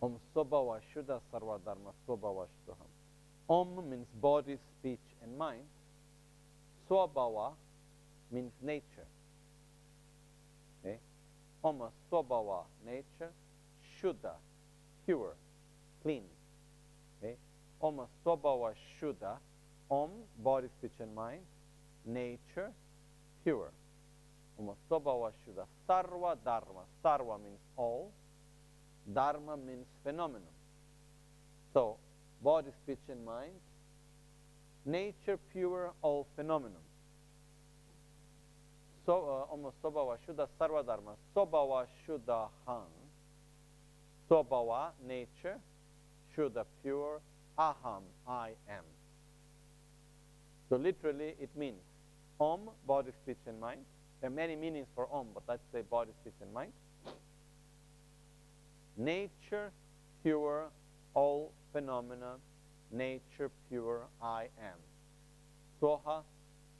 Om Sobhava Shuddha Sarva Dharma Sobhava Shuddhaham. Om means body, speech, and mind. Swabhava means nature. Okay? Om Swabhava, nature. Shuddha, pure, clean. Okay? Om Swabhava Shuddha. Om, body, speech, and mind. Nature, pure. Om Swabhava Shuddha. Sarva Dharma. Sarva means all. Dharma means phenomenon. So, body, speech, and mind. Nature, pure, all phenomenon. So, Om Sobhava Shuddha Sarva Dharma. Sobhava Shuddha Hang. Sobhava, nature. Shuddha, pure. Aham, I am. So literally it means Om, body, speech, and mind. There are many meanings for Om, but let's say body, speech, and mind. Nature, pure, all phenomena. Nature, pure, I am. Soha,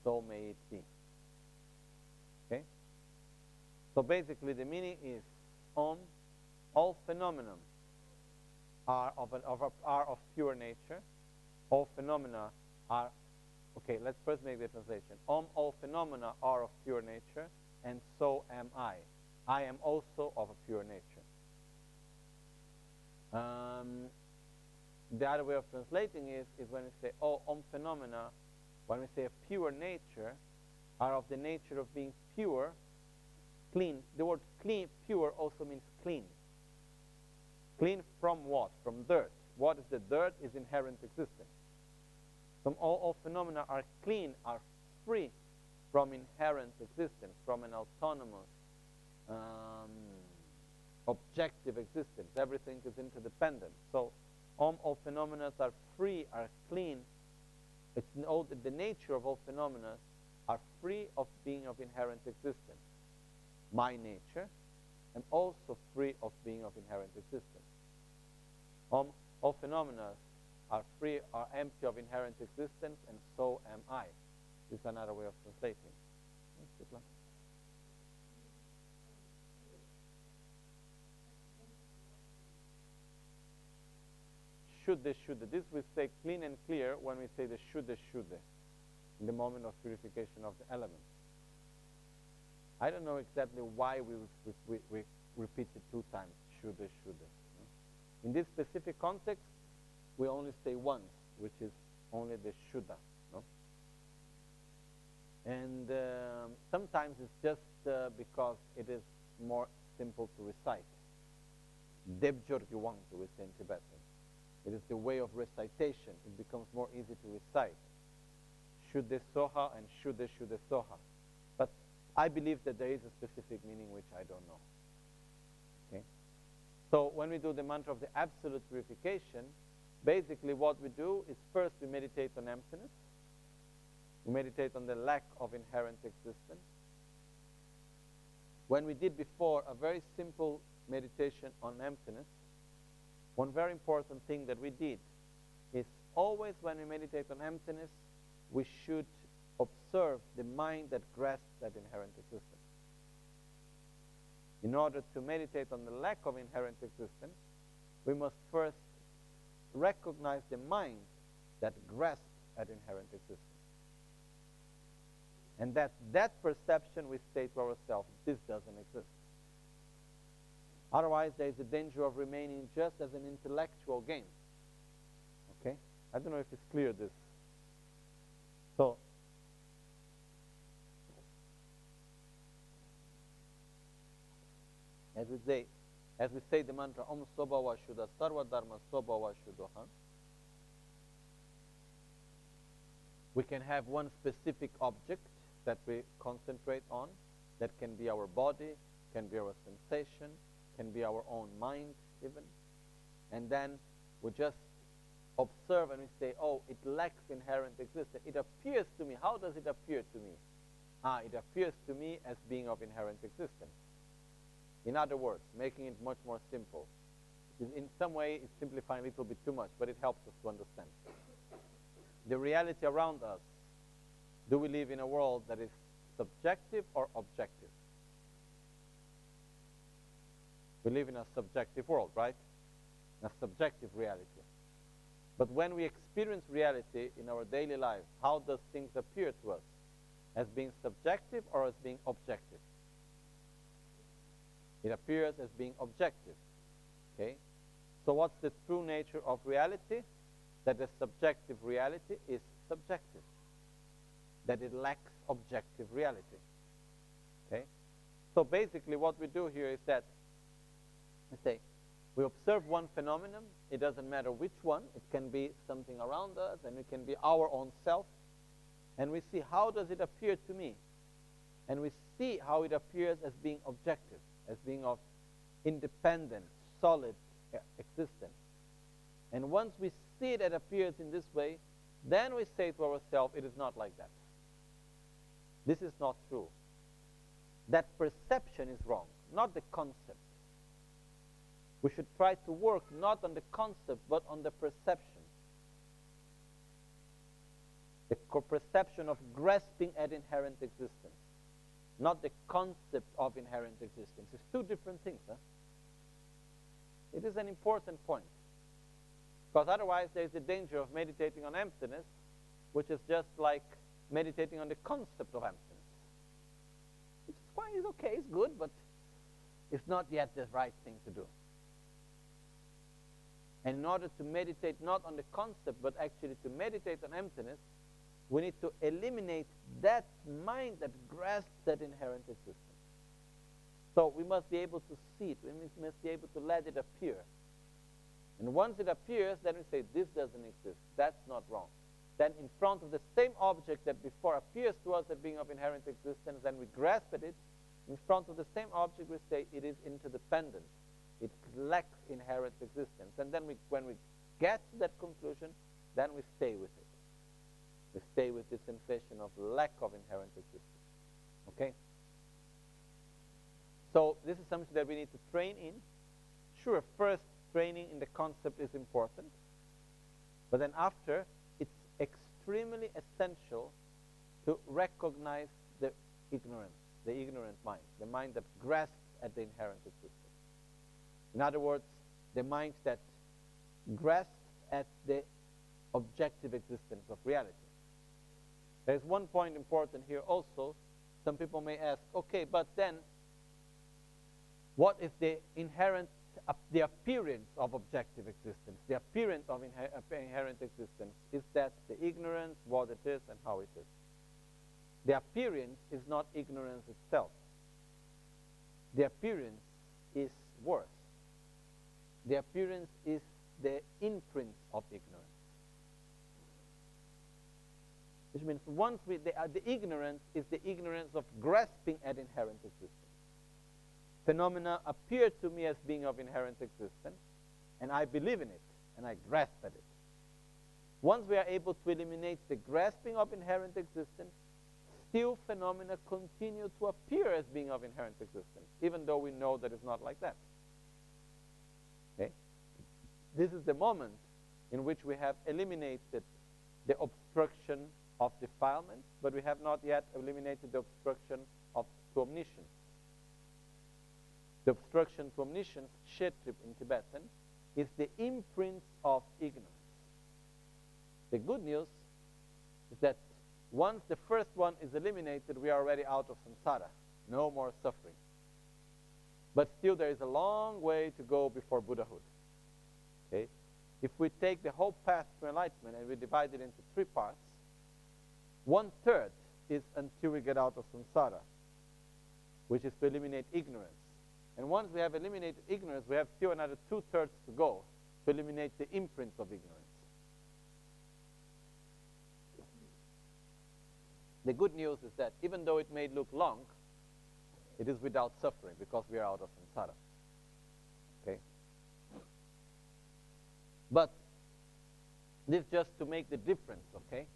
so may it be. Okay? So basically the meaning is Om, all phenomena are of pure nature. All phenomena are, okay, let's first make the translation. Om, all phenomena are of pure nature, and so am I. I am also of a pure nature. The other way of translating is when we say, oh, Om phenomena, when we say a pure nature, are of the nature of being pure, clean. The word clean, pure also means clean. Clean from what? From dirt. What is the dirt? Is inherent existence. So all phenomena are clean, are free from inherent existence, from an autonomous, objective existence. Everything is interdependent. So all phenomena are free, are clean. It's the nature of all phenomena are free of being of inherent existence. My nature, and also free of being of inherent existence. All phenomena are free, are empty of inherent existence, and so am I. This is another way of translating. Shuddha, Shuddha. This we say clean and clear when we say the Shuddha, Shuddha, in the moment of purification of the elements. I don't know exactly why we repeat it 2 times, Shuddha, Shuddha. In this specific context, we only say once, which is only the Shuddha. No? And sometimes it's just because it is more simple to recite. Debjorgyuwangtu, we say in Tibetan. It is the way of recitation. It becomes more easy to recite. Shuddha Soha and Shuddha Shuddha Soha. But I believe that there is a specific meaning which I don't know. Okay? So when we do the mantra of the absolute purification, basically what we do is first we meditate on emptiness. We meditate on the lack of inherent existence. when we did before a very simple meditation on emptiness, one very important thing that we did is always when we meditate on emptiness, we should observe the mind that grasps that inherent existence. In order to meditate on the lack of inherent existence, we must first recognize the mind that grasps at inherent existence. And that perception we state to ourselves, this doesn't exist. Otherwise, there is a danger of remaining just as an intellectual game. Okay? I don't know if it's clear, this. So, as we say the mantra, Om Sobhava Shuddha Sarva Dharma Sobhava Shuddha, we can have one specific object that we concentrate on. That can be our body, can be our sensation, can be our own mind even. And then we just observe and we say, oh, it lacks inherent existence. It appears to me. How does it appear to me? It appears to me as being of inherent existence. In other words, making it much more simple. In some way, it's simplifying a little bit too much, but it helps us to understand. The reality around us, do we live in a world that is subjective or objective? We live in a subjective world, right? A subjective reality. But when we experience reality in our daily life, how does things appear to us? As being subjective or as being objective? It appears as being objective. Okay? So what's the true nature of reality? That the subjective reality is subjective. That it lacks objective reality. Okay? So basically what we do here is that, let's say, we observe one phenomenon. It doesn't matter which one. It can be something around us, and it can be our own self. And we see, how does it appear to me? And we see how it appears as being objective, as being of independent, solid existence. And once we see that it appears in this way, then we say to ourselves, it is not like that. This is not true. That perception is wrong, not the concept. We should try to work not on the concept, but on the perception. The perception of grasping at inherent existence, not the concept of inherent existence. It's two different things. It is an important point. Because otherwise there is a danger of meditating on emptiness, which is just like meditating on the concept of emptiness. It's fine, it's okay, it's good, but it's not yet the right thing to do. And in order to meditate not on the concept, but actually to meditate on emptiness, we need to eliminate that mind that grasps that inherent existence. So we must be able to see it. We must be able to let it appear. And once it appears, then we say, this doesn't exist. That's not wrong. Then in front of the same object that before appears to us as being of inherent existence, then we grasp at it. In front of the same object, we say, it is interdependent. It lacks inherent existence. And then when we get to that conclusion, then we stay with it. We stay with this sensation of lack of inherent existence. Okay? So this is something that we need to train in. Sure, first training in the concept is important. But then after, it's extremely essential to recognize the ignorant mind, the mind that grasps at the inherent existence. In other words, the mind that grasps at the objective existence of reality. There's one point important here also. Some people may ask, okay, but then what is the the appearance of objective existence? The appearance of inherent existence, is that the ignorance, what it is, and how it is? The appearance is not ignorance itself. The appearance is worse. The appearance is the imprint of ignorance. Which means once the ignorance is the ignorance of grasping at inherent existence. Phenomena appear to me as being of inherent existence, and I believe in it, and I grasp at it. Once we are able to eliminate the grasping of inherent existence, still phenomena continue to appear as being of inherent existence, even though we know that it's not like that. Okay? This is the moment in which we have eliminated the obstruction of defilement, but we have not yet eliminated the obstruction to omniscience. The obstruction to omniscience, Shetrip in Tibetan, is the imprint of ignorance. The good news is that once the first one is eliminated, we are already out of samsara. No more suffering. But still there is a long way to go before Buddhahood. Okay? If we take the whole path to enlightenment and we divide it into 3 parts, 1/3 is until we get out of samsara, which is to eliminate ignorance. And once we have eliminated ignorance, we have still another 2/3 to go to eliminate the imprints of ignorance. The good news is that even though it may look long, it is without suffering because we are out of samsara. Okay? But this just to make the difference, okay?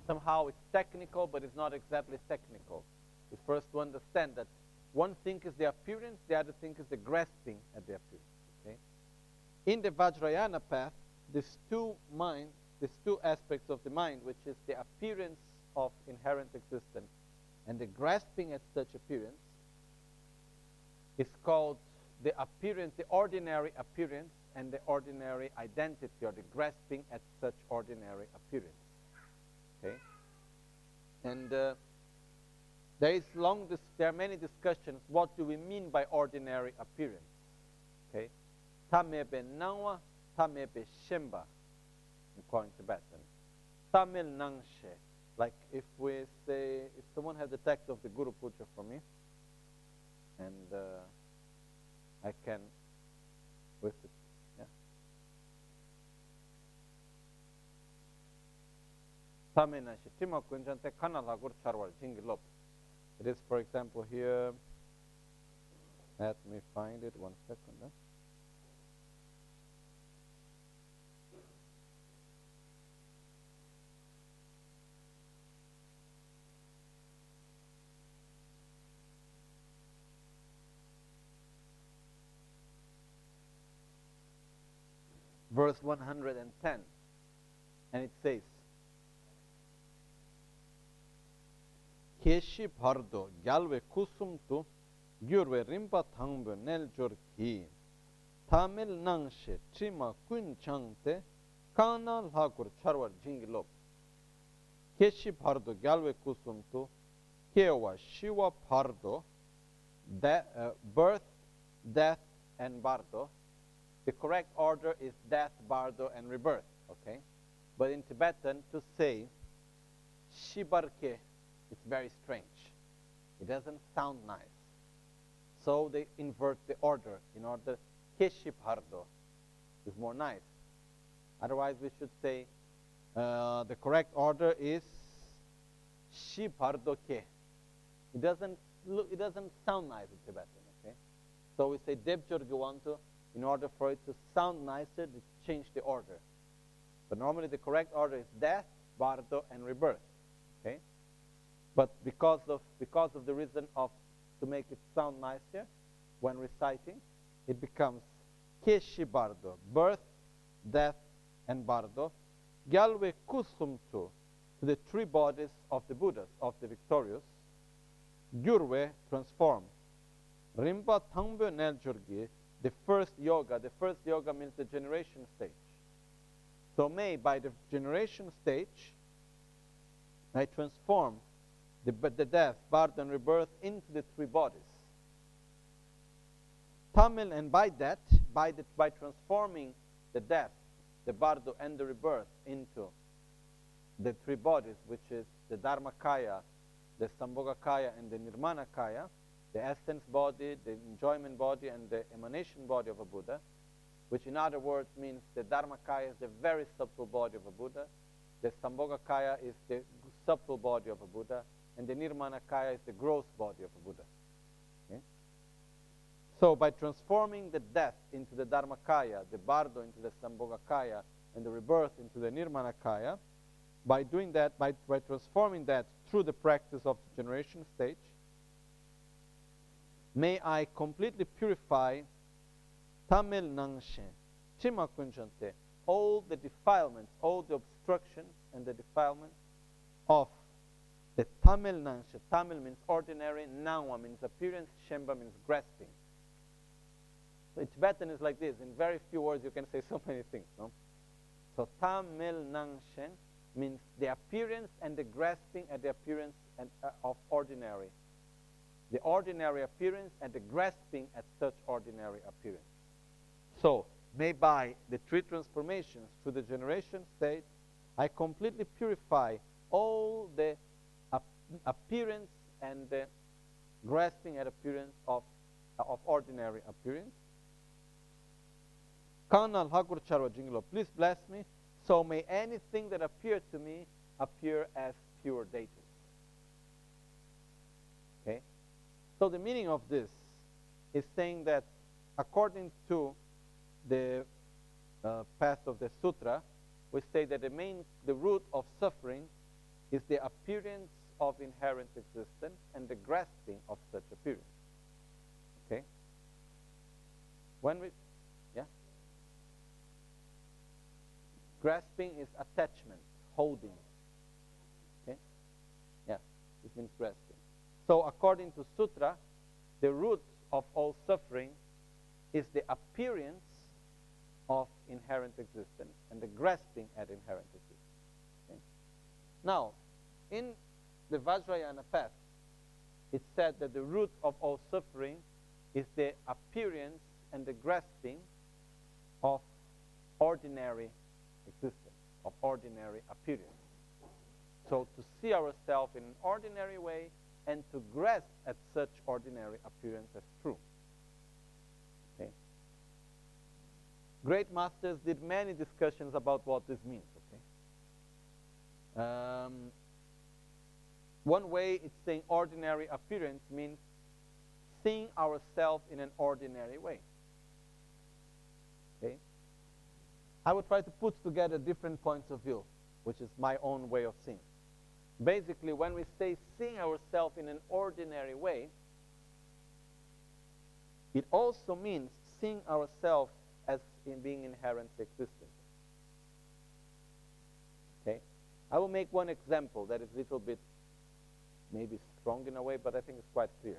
Somehow it's technical, but it's not exactly technical. We first to understand that one thing is the appearance, the other thing is the grasping at the appearance. Okay? In the Vajrayana path, these two aspects of the mind, which is the appearance of inherent existence and the grasping at such appearance, is called the appearance, the ordinary appearance, and the ordinary identity, or the grasping at such ordinary appearance. Okay? And there are many discussions. What do we mean by ordinary appearance? Okay, Tamebe Nawa, Tamebe Shemba, we call in Tibetan. Tamil Nangshe. Like if we say, if someone has the text of the Guru Puja for me, and I can with it. Yeah. Tamil Nangshe. Tima Kunjante Kanalagur Charwal Jingilop. It is, for example, here, let me find it, 1 second. Verse 110, and it says, Keshi Pardo, Galwe Kusumtu, Gyurwe Rimpa Thangbe Neljor Ki, Tamil Nangshe, Chima Kun Changte, Kana Lagur Charwar Jingilop. Keshi Pardo, Galwe Kusumtu, Kewa Shiva Pardo, birth, death, and bardo. The correct order is death, bardo, and rebirth. Okay? But in Tibetan, to say Shibarke, it's very strange. It doesn't sound nice. So they invert the order in order Keshipardo is more nice. Otherwise we should say the correct order is Shipardo Ke. It doesn't sound nice in Tibetan, okay? So we say Debjorgwanto, in order for it to sound nicer, to change the order. But normally the correct order is death, bardo, and rebirth. Okay? But because of the reason of to make it sound nicer, when reciting, it becomes Keshi Bardo, birth, death, and bardo. Gyalwe Kusumtu, to the 3 bodies of the Buddhas, of the victorious. Gyurwe, transform. Rimpa Thangbe Neljurgi, the first yoga means the generation stage. So may, by the generation stage, I transform the death, birth, and rebirth into the 3 bodies. Tamil, and by that, by transforming the death, the bardo, and the rebirth into the 3 bodies, which is the Dharmakaya, the Sambhogakaya, and the Nirmanakaya, the essence body, the enjoyment body, and the emanation body of a Buddha, which in other words means the Dharmakaya is the very subtle body of a Buddha, the Sambhogakaya is the subtle body of a Buddha, and the Nirmanakaya is the gross body of a Buddha. Okay? So by transforming the death into the Dharmakaya, the bardo into the Sambhogakaya, and the rebirth into the Nirmanakaya, by doing that, by transforming that through the practice of the generation stage, may I completely purify Tamil Nangshen, Chima Kunjante, all the defilements, all the obstructions and the defilements of the Tamil Nangshe. Tamil means ordinary, Nangwa means appearance, Shemba means grasping. So Tibetan is like this. In very few words you can say so many things, no? So Tamil Nangshen means the appearance and the grasping at the appearance of ordinary. The ordinary appearance and the grasping at such ordinary appearance. So, may by the three transformations through the generation state, I completely purify all the appearance and the grasping at appearance of ordinary appearance. Kanal Hagur Charwa Jinglo, please bless me. So may anything that appeared to me appear as pure datus. Okay? So the meaning of this is saying that according to the path of the sutra, we say that the root of suffering is the appearance of inherent existence and the grasping of such appearance. Okay? When we, yeah? Grasping is attachment, holding. Okay? Yeah, it means grasping. So according to sutra, the root of all suffering is the appearance of inherent existence and the grasping at inherent existence. Okay? Now, in the Vajrayana path, it said that the root of all suffering is the appearance and the grasping of ordinary existence, of ordinary appearance. So to see ourselves in an ordinary way and to grasp at such ordinary appearance as true. Okay? Great masters did many discussions about what this means. Okay? One way it's saying ordinary appearance means seeing ourselves in an ordinary way. Okay? I will try to put together different points of view, which is my own way of seeing. Basically, when we say seeing ourselves in an ordinary way, it also means seeing ourselves as in being inherently existent. Okay? I will make one example that is a little bit maybe strong in a way, but I think it's quite clear.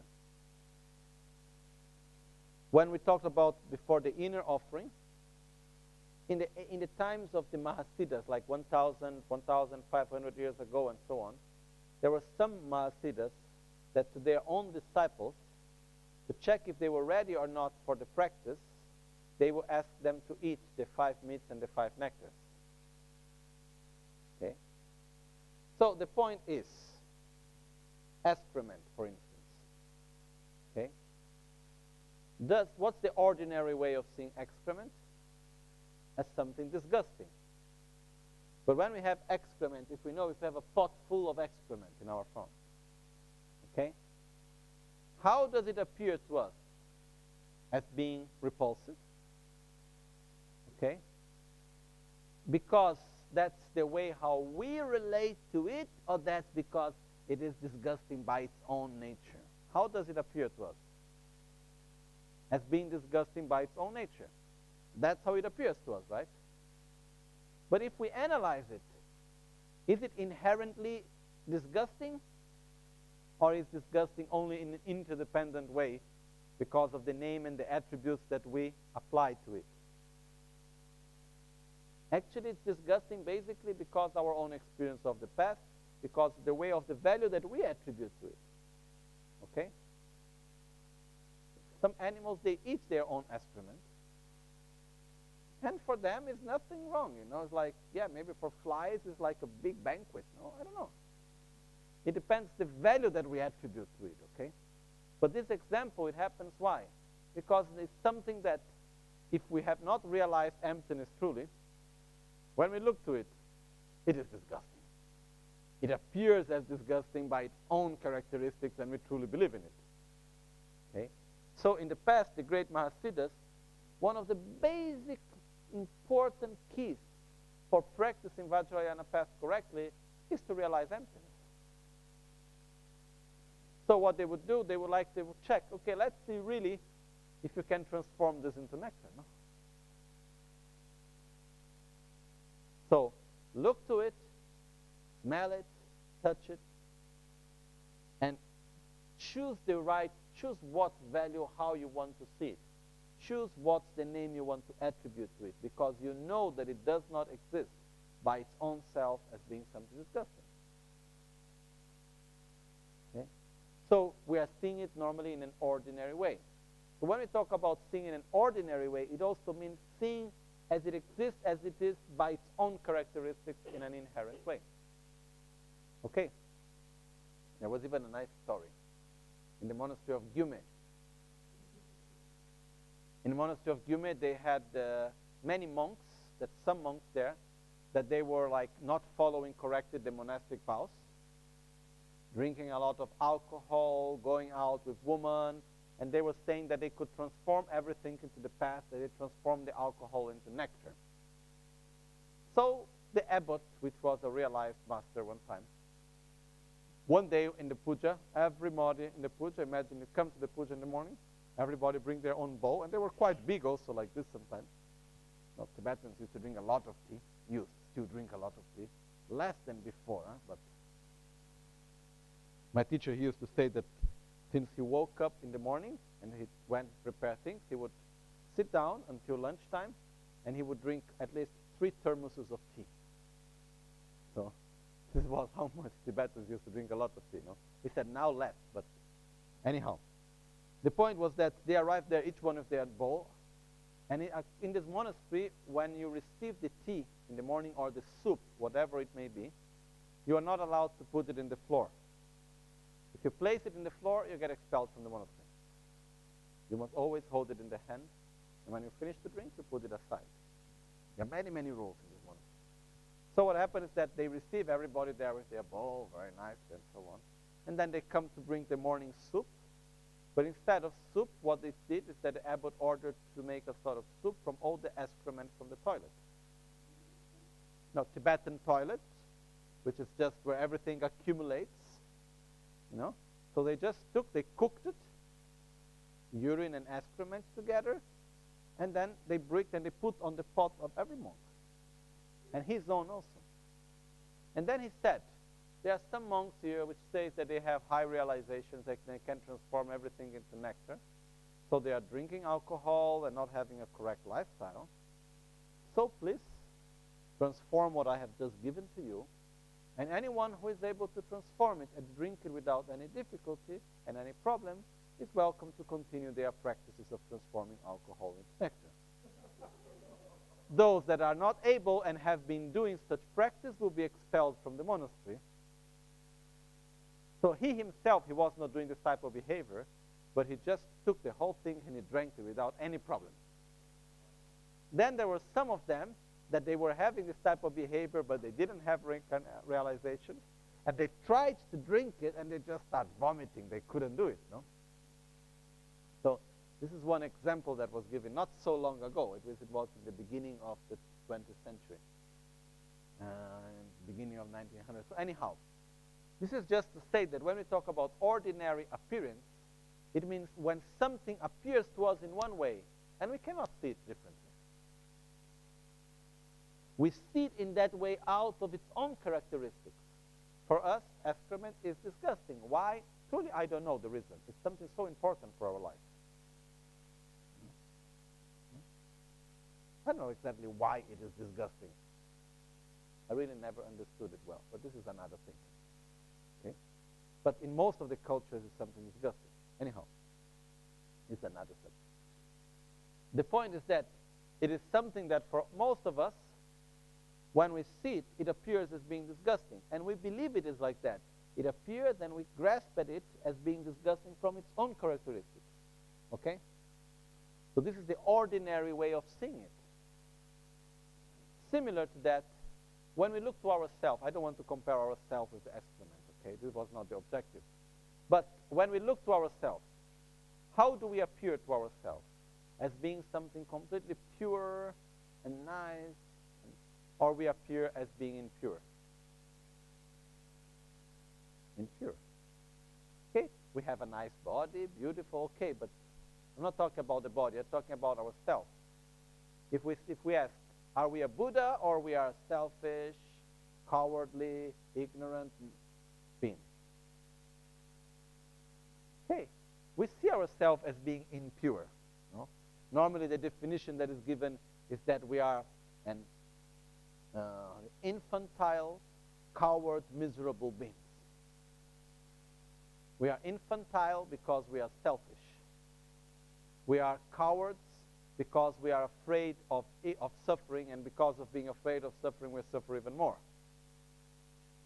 When we talked about before the inner offering, in the times of the Mahasiddhas, like 1,000, 1,500 years ago and so on, there were some Mahasiddhas that to their own disciples, to check if they were ready or not for the practice, they would ask them to eat the 5 meats and the 5 nectars. Okay? So the point is, excrement, for instance. Okay? What's the ordinary way of seeing excrement? As something disgusting. But when we have excrement, if we have a pot full of excrement in our front, okay? How does it appear to us? As being repulsive. Okay? Because that's the way how we relate to it, or that's because it is disgusting by its own nature? How does it appear to us? As being disgusting by its own nature. That's how it appears to us, right? But if we analyze it, is it inherently disgusting? Or is disgusting only in an interdependent way because of the name and the attributes that we apply to it? Actually, it's disgusting basically because our own experience of the past, because the way of the value that we attribute to it. Okay? Some animals, they eat their own excrement. And for them, it's nothing wrong, It's like, yeah, maybe for flies, it's like a big banquet. No, I don't know. It depends the value that we attribute to it, okay? But this example, it happens why? Because it's something that, if we have not realized emptiness truly, when we look to it, it is disgusting. It appears as disgusting by its own characteristics, and we truly believe in it. Okay? So in the past, the great Mahasiddhas, one of the basic important keys for practicing Vajrayana path correctly is to realize emptiness. So what they would do, they would check, okay, let's see really if you can transform this into nectar. No? So look to it, smell it, touch it, and choose what value, how you want to see it. Choose what's the name you want to attribute to it, because you know that it does not exist by its own self as being something disgusting. Okay? So we are seeing it normally in an ordinary way. So when we talk about seeing in an ordinary way, it also means seeing as it exists, as it is by its own characteristics in an inherent way. Okay? There was even a nice story in the monastery of Gyume. In the monastery of Gyume, they had many monks, some monks there, that they were like not following correctly the monastic vows, drinking a lot of alcohol, going out with women, and they were saying that they could transform everything into the past, that they transformed the alcohol into nectar. So the abbot, which was a realized master one day in the puja, everybody in the puja, imagine you come to the puja in the morning, everybody bring their own bowl, and they were quite big also, like this sometimes. No, Tibetans used to drink a lot of tea, still drink a lot of tea, less than before, but my teacher, he used to say that since he woke up in the morning and he went to prepare things, he would sit down until lunchtime and he would drink at least 3 thermoses of tea. So this was how much Tibetans used to drink a lot of tea. No? He said now less, but anyhow. The point was that they arrived there, each one of their bowl, and in this monastery, when you receive the tea in the morning or the soup, whatever it may be, you are not allowed to put it in the floor. If you place it in the floor, you get expelled from the monastery. You must always hold it in the hand, and when you finish the drink, you put it aside. There are many, many rules in this monastery. So what happened is that they receive everybody there with their bowl, very nice, and so on. And then they come to bring the morning soup. But instead of soup, what they did is that the abbot ordered to make a sort of soup from all the excrement from the toilet. Now, Tibetan toilet, which is just where everything accumulates, So they cooked it, urine and excrement together, and then they bricked and they put on the pot of every monk, and his own also. And then he said, there are some monks here which say that they have high realizations, that they can transform everything into nectar. So they are drinking alcohol and not having a correct lifestyle. So please, transform what I have just given to you. And anyone who is able to transform it and drink it without any difficulty and any problem is welcome to continue their practices of transforming alcohol into nectar. Those that are not able and have been doing such practice will be expelled from the monastery. So he himself, he was not doing this type of behavior, but he just took the whole thing and he drank it without any problem. Then there were some of them that they were having this type of behavior, but they didn't have realization, and they tried to drink it, and they just started vomiting. They couldn't do it, no? So this is one example that was given not so long ago. It was in the beginning of the 20th century, beginning of 1900. So anyhow, this is just to state that when we talk about ordinary appearance, it means when something appears to us in one way, and we cannot see it differently. We see it in that way out of its own characteristics. For us, excrement is disgusting. Why? Truly, I don't know the reason. It's something so important for our life. I don't know exactly why it is disgusting. I really never understood it well, but this is another thing. Okay? But in most of the cultures, it's something disgusting. Anyhow, it's another subject. The point is that it is something that for most of us, when we see it, it appears as being disgusting. And we believe it is like that. It appears and we grasp at it as being disgusting from its own characteristics. Okay? So this is the ordinary way of seeing it. Similar to that, when we look to ourselves, I don't want to compare ourselves with the excrement, okay? This was not the objective. But when we look to ourselves, how do we appear to ourselves? As being something completely pure and nice, or we appear as being impure? Impure. Okay? we have a nice body, beautiful, okay, but I'm not talking about the body, I'm talking about ourselves. If we ask, are we a Buddha or we are selfish, cowardly, ignorant being? Okay, we see ourselves as being impure. No? Normally the definition that is given is that we are an infantile, coward, miserable beings. We are infantile because we are selfish. We are cowards because we are afraid of suffering, and because of being afraid of suffering, we suffer even more.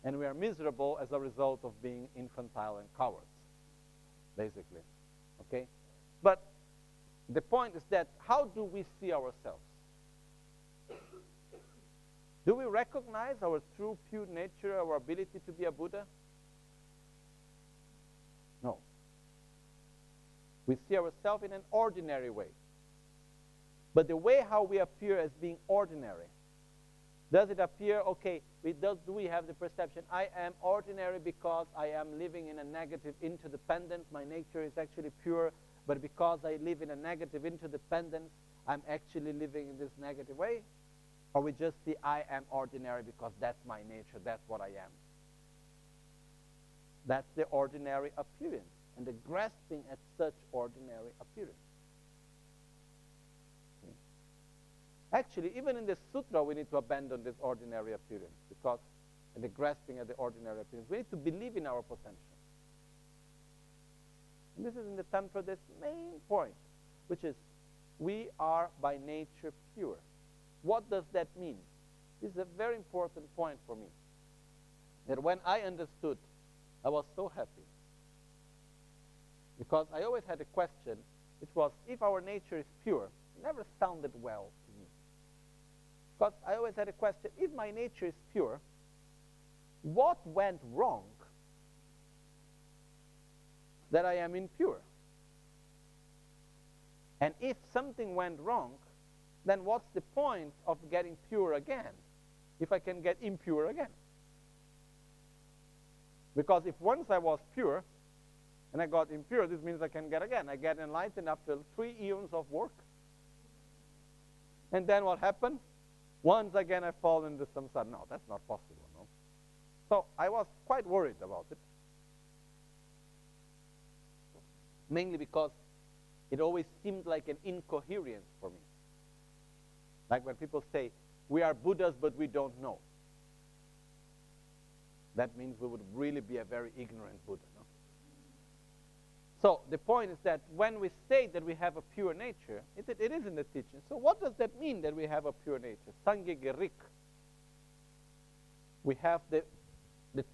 And we are miserable as a result of being infantile and cowards, basically. Okay? But the point is that how do we see ourselves? Do we recognize our true, pure nature, our ability to be a Buddha? No. We see ourselves in an ordinary way. But the way how we appear as being ordinary, does it appear, okay, do we have the perception, I am ordinary because I am living in a negative interdependence, my nature is actually pure, but because I live in a negative interdependence, I'm actually living in this negative way? Or we just see I am ordinary because that's my nature, that's what I am. That's the ordinary appearance, and the grasping at such ordinary appearance. Okay. Actually, even in the sutra, we need to abandon this ordinary appearance, because in the grasping at the ordinary appearance, we need to believe in our potential. And this is in the Tantra this main point, which is we are by nature pure. What does that mean? This is a very important point for me. That when I understood, I was so happy. Because I always had a question, which was, if our nature is pure, it never sounded well to me. Because I always had a question, if my nature is pure, what went wrong that I am impure? And if something went wrong, then what's the point of getting pure again if I can get impure again? Because if once I was pure and I got impure, this means I can get again. I get enlightened after 3 eons of work. And then what happened? Once again I fall into samsara. No, that's not possible. No. So I was quite worried about it. Mainly because it always seemed like an incoherence for me. Like when people say, we are Buddhas, but we don't know. That means we would really be a very ignorant Buddha. No? So the point is that when we say that we have a pure nature, it is in the teaching. So what does that mean that we have a pure nature? Sangye Gerik. We have the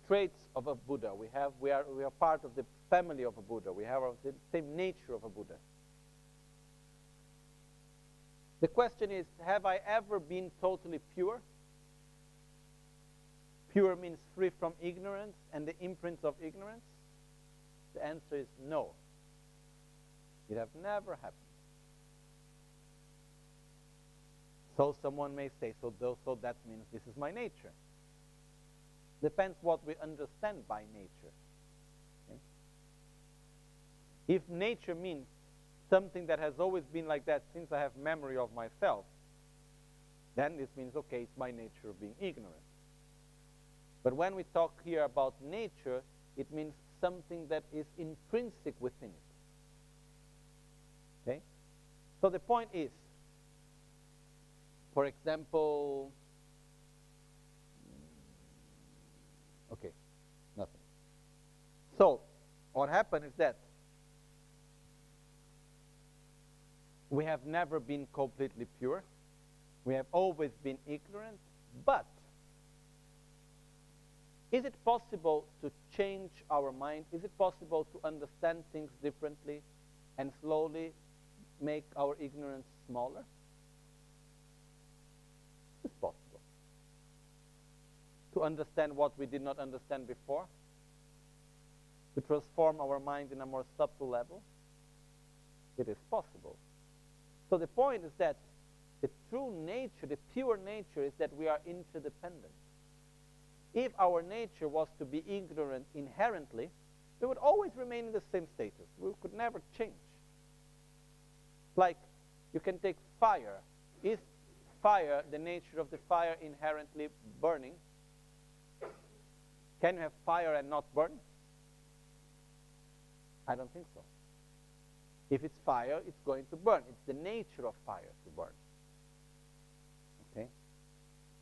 traits of a Buddha. We are part of the family of a Buddha. We have the same nature of a Buddha. The question is, have I ever been totally pure? Pure means free from ignorance and the imprints of ignorance? The answer is no. It has never happened. So someone may say, so that means this is my nature. Depends what we understand by nature. Okay? If nature means something that has always been like that since I have memory of myself, then this means, okay, it's my nature of being ignorant. But when we talk here about nature, it means something that is intrinsic within it. Okay? So the point is, for example, okay, nothing. So what happened is that we have never been completely pure. We have always been ignorant. But is it possible to change our mind? Is it possible to understand things differently and slowly make our ignorance smaller? It's possible. To understand what we did not understand before. To transform our mind in a more subtle level. It is possible. So the point is that the true nature, the pure nature, is that we are interdependent. If our nature was to be ignorant inherently, we would always remain in the same status. We could never change. Like, you can take fire. Is fire, the nature of the fire, inherently burning? Can you have fire and not burn? I don't think so. If it's fire, it's going to burn. It's the nature of fire to burn. Okay?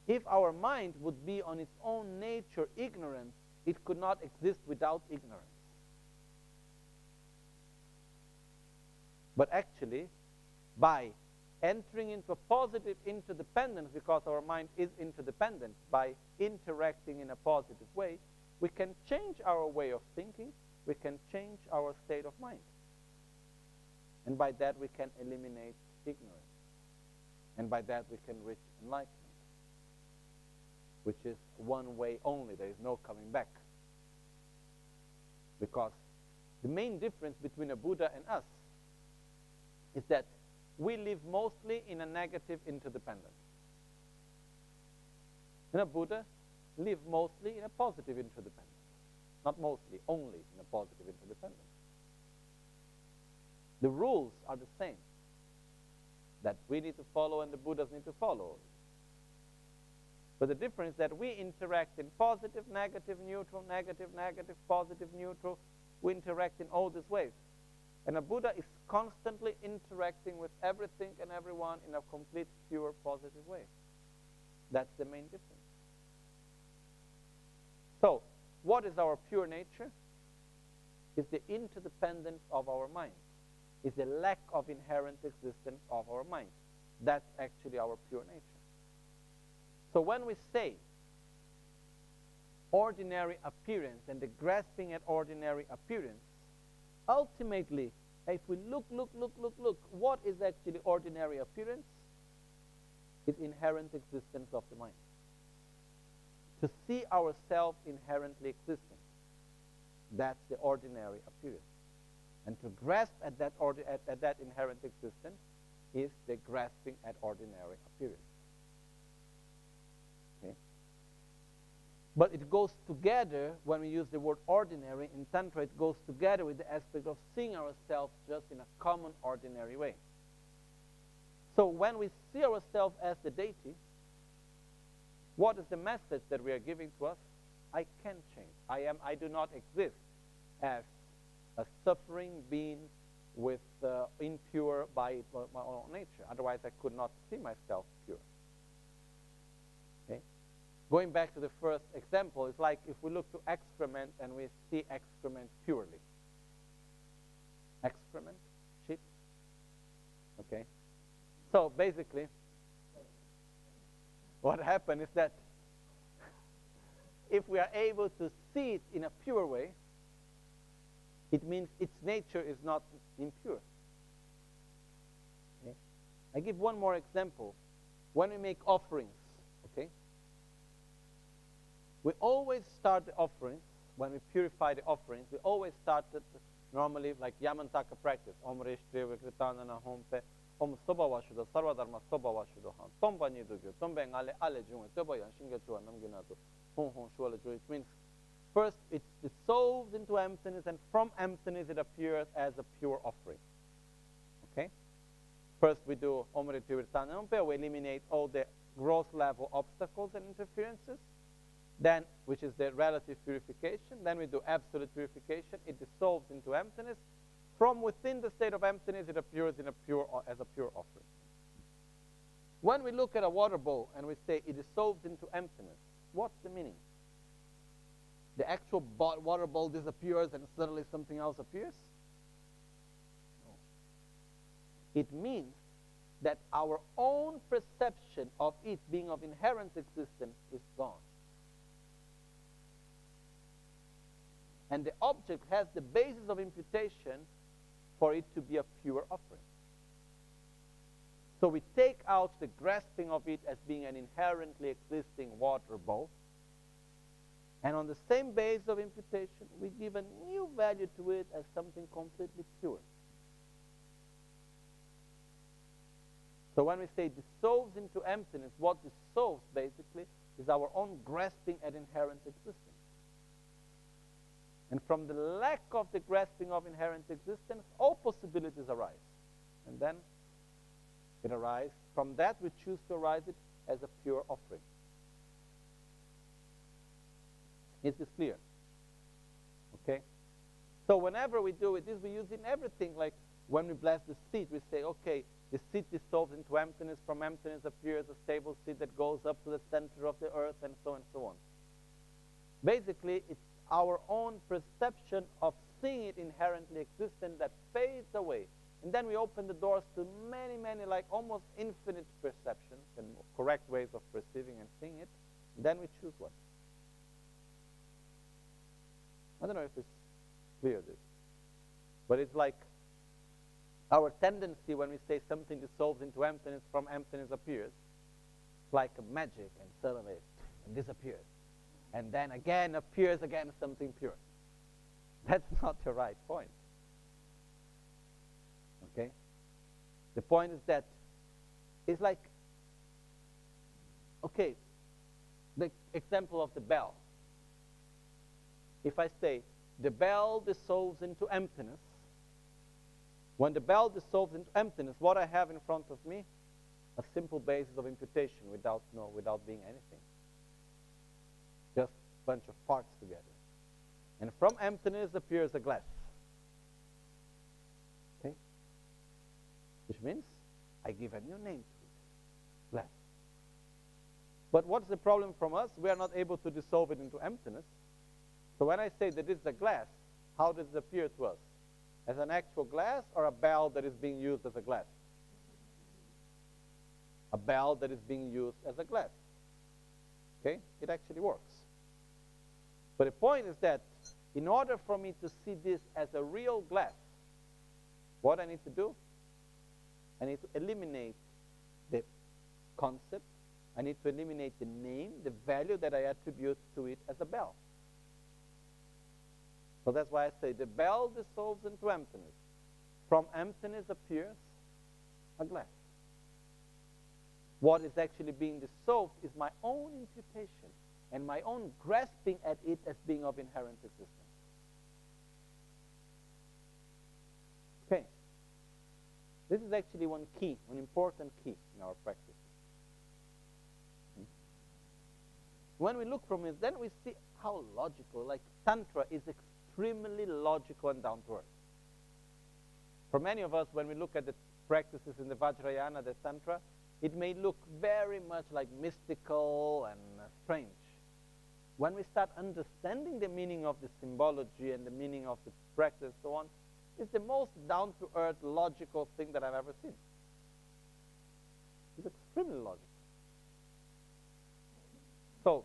If our mind would be on its own nature ignorant, it could not exist without ignorance. But actually, by entering into a positive interdependence, because our mind is interdependent, by interacting in a positive way, we can change our way of thinking, we can change our state of mind. And by that we can eliminate ignorance. And by that we can reach enlightenment, which is one way only. There is no coming back. Because the main difference between a Buddha and us is that we live mostly in a negative interdependence. And a Buddha lives mostly in a positive interdependence. Not mostly, only in a positive interdependence. The rules are the same that we need to follow and the Buddhas need to follow. But the difference is that we interact in positive, negative, neutral, negative, negative, positive, neutral. We interact in all these ways. And a Buddha is constantly interacting with everything and everyone in a complete, pure, positive way. That's the main difference. So, what is our pure nature? It's the interdependence of our mind. It's the lack of inherent existence of our mind. That's actually our pure nature. So when we say ordinary appearance and the grasping at ordinary appearance, ultimately, if we look, what is actually ordinary appearance? It's inherent existence of the mind. To see ourselves inherently existing, that's the ordinary appearance. And to grasp at that, at that inherent existence is the grasping at ordinary appearance. Okay? But it goes together, when we use the word ordinary, in Tantra it goes together with the aspect of seeing ourselves just in a common, ordinary way. So when we see ourselves as the deity, what is the message that we are giving to us? I can change. I do not exist as a suffering being with impure by my own nature. Otherwise, I could not see myself pure. Okay? Going back to the first example, it's like if we look to excrement and we see excrement purely. Excrement, shit. Okay? So basically, what happened is that if we are able to see it in a pure way, it means its nature is not impure. Okay? I give one more example. When we make offerings, okay? We always start the offerings, when we purify the offerings, we always start it normally like Yamantaka practice. Om Rishti Vikritanana Hompe, Om Soba Washudo, Sarvadharma Soba Washudo, Tomba Nidugyo, Tombe Ngale Ale Junga, Toba Yanshinga Chua Namginatu, Hon Hon Shuala Joy, which means first, it's dissolved into emptiness, and from emptiness it appears as a pure offering. Okay? First, we do Omri Tivirtanampe, we eliminate all the gross level obstacles and interferences, then, which is the relative purification. Then we do absolute purification. It dissolves into emptiness. From within the state of emptiness, it appears in as a pure offering. When we look at a water bowl and we say it dissolves into emptiness, what's the meaning? The actual water bowl disappears and suddenly something else appears? No. It means that our own perception of it being of inherent existence is gone. And the object has the basis of imputation for it to be a pure offering. So we take out the grasping of it as being an inherently existing water bowl, and on the same base of imputation, we give a new value to it as something completely pure. So when we say dissolves into emptiness, what dissolves basically is our own grasping at inherent existence. And from the lack of the grasping of inherent existence, all possibilities arise. And then it arises. From that, we choose to arise it as a pure offering. Is this clear? Okay? So whenever we do it, this we use in everything. Like when we bless the seed, we say, okay, the seed dissolves into emptiness. From emptiness appears a stable seed that goes up to the center of the earth, and so on. Basically, it's our own perception of seeing it inherently existent that fades away. And then we open the doors to many, many, like almost infinite perceptions and correct ways of perceiving and seeing it. And then we choose one. I don't know if it's clear, this. But it's like our tendency when we say something dissolves into emptiness, from emptiness appears, it's like a magic, and suddenly it disappears. And then again appears again something pure. That's not the right point. Okay? The point is that it's like, okay, the example of the bell. If I say, the bell dissolves into emptiness, when the bell dissolves into emptiness, what I have in front of me, a simple basis of imputation without being anything. Just a bunch of parts together. And from emptiness appears a glass. Okay? Which means I give a new name to it. Glass. But what's the problem from us? We are not able to dissolve it into emptiness. So when I say that it's a glass, how does it appear to us? As an actual glass, or a bell that is being used as a glass? A bell that is being used as a glass. Okay? It actually works. But the point is that in order for me to see this as a real glass, what I need to do? I need to eliminate the concept. I need to eliminate the name, the value that I attribute to it as a bell. So that's why I say the bell dissolves into emptiness. From emptiness appears a glass. What is actually being dissolved is my own imputation and my own grasping at it as being of inherent existence. Okay. This is actually one key, an important key in our practice. When we look from it, then we see how logical, like Tantra is extremely logical and down to earth. For many of us, when we look at the practices in the Vajrayana, the Tantra, it may look very much like mystical and strange. When we start understanding the meaning of the symbology and the meaning of the practice and so on, it's the most down-to-earth, logical thing that I've ever seen. It's extremely logical. So,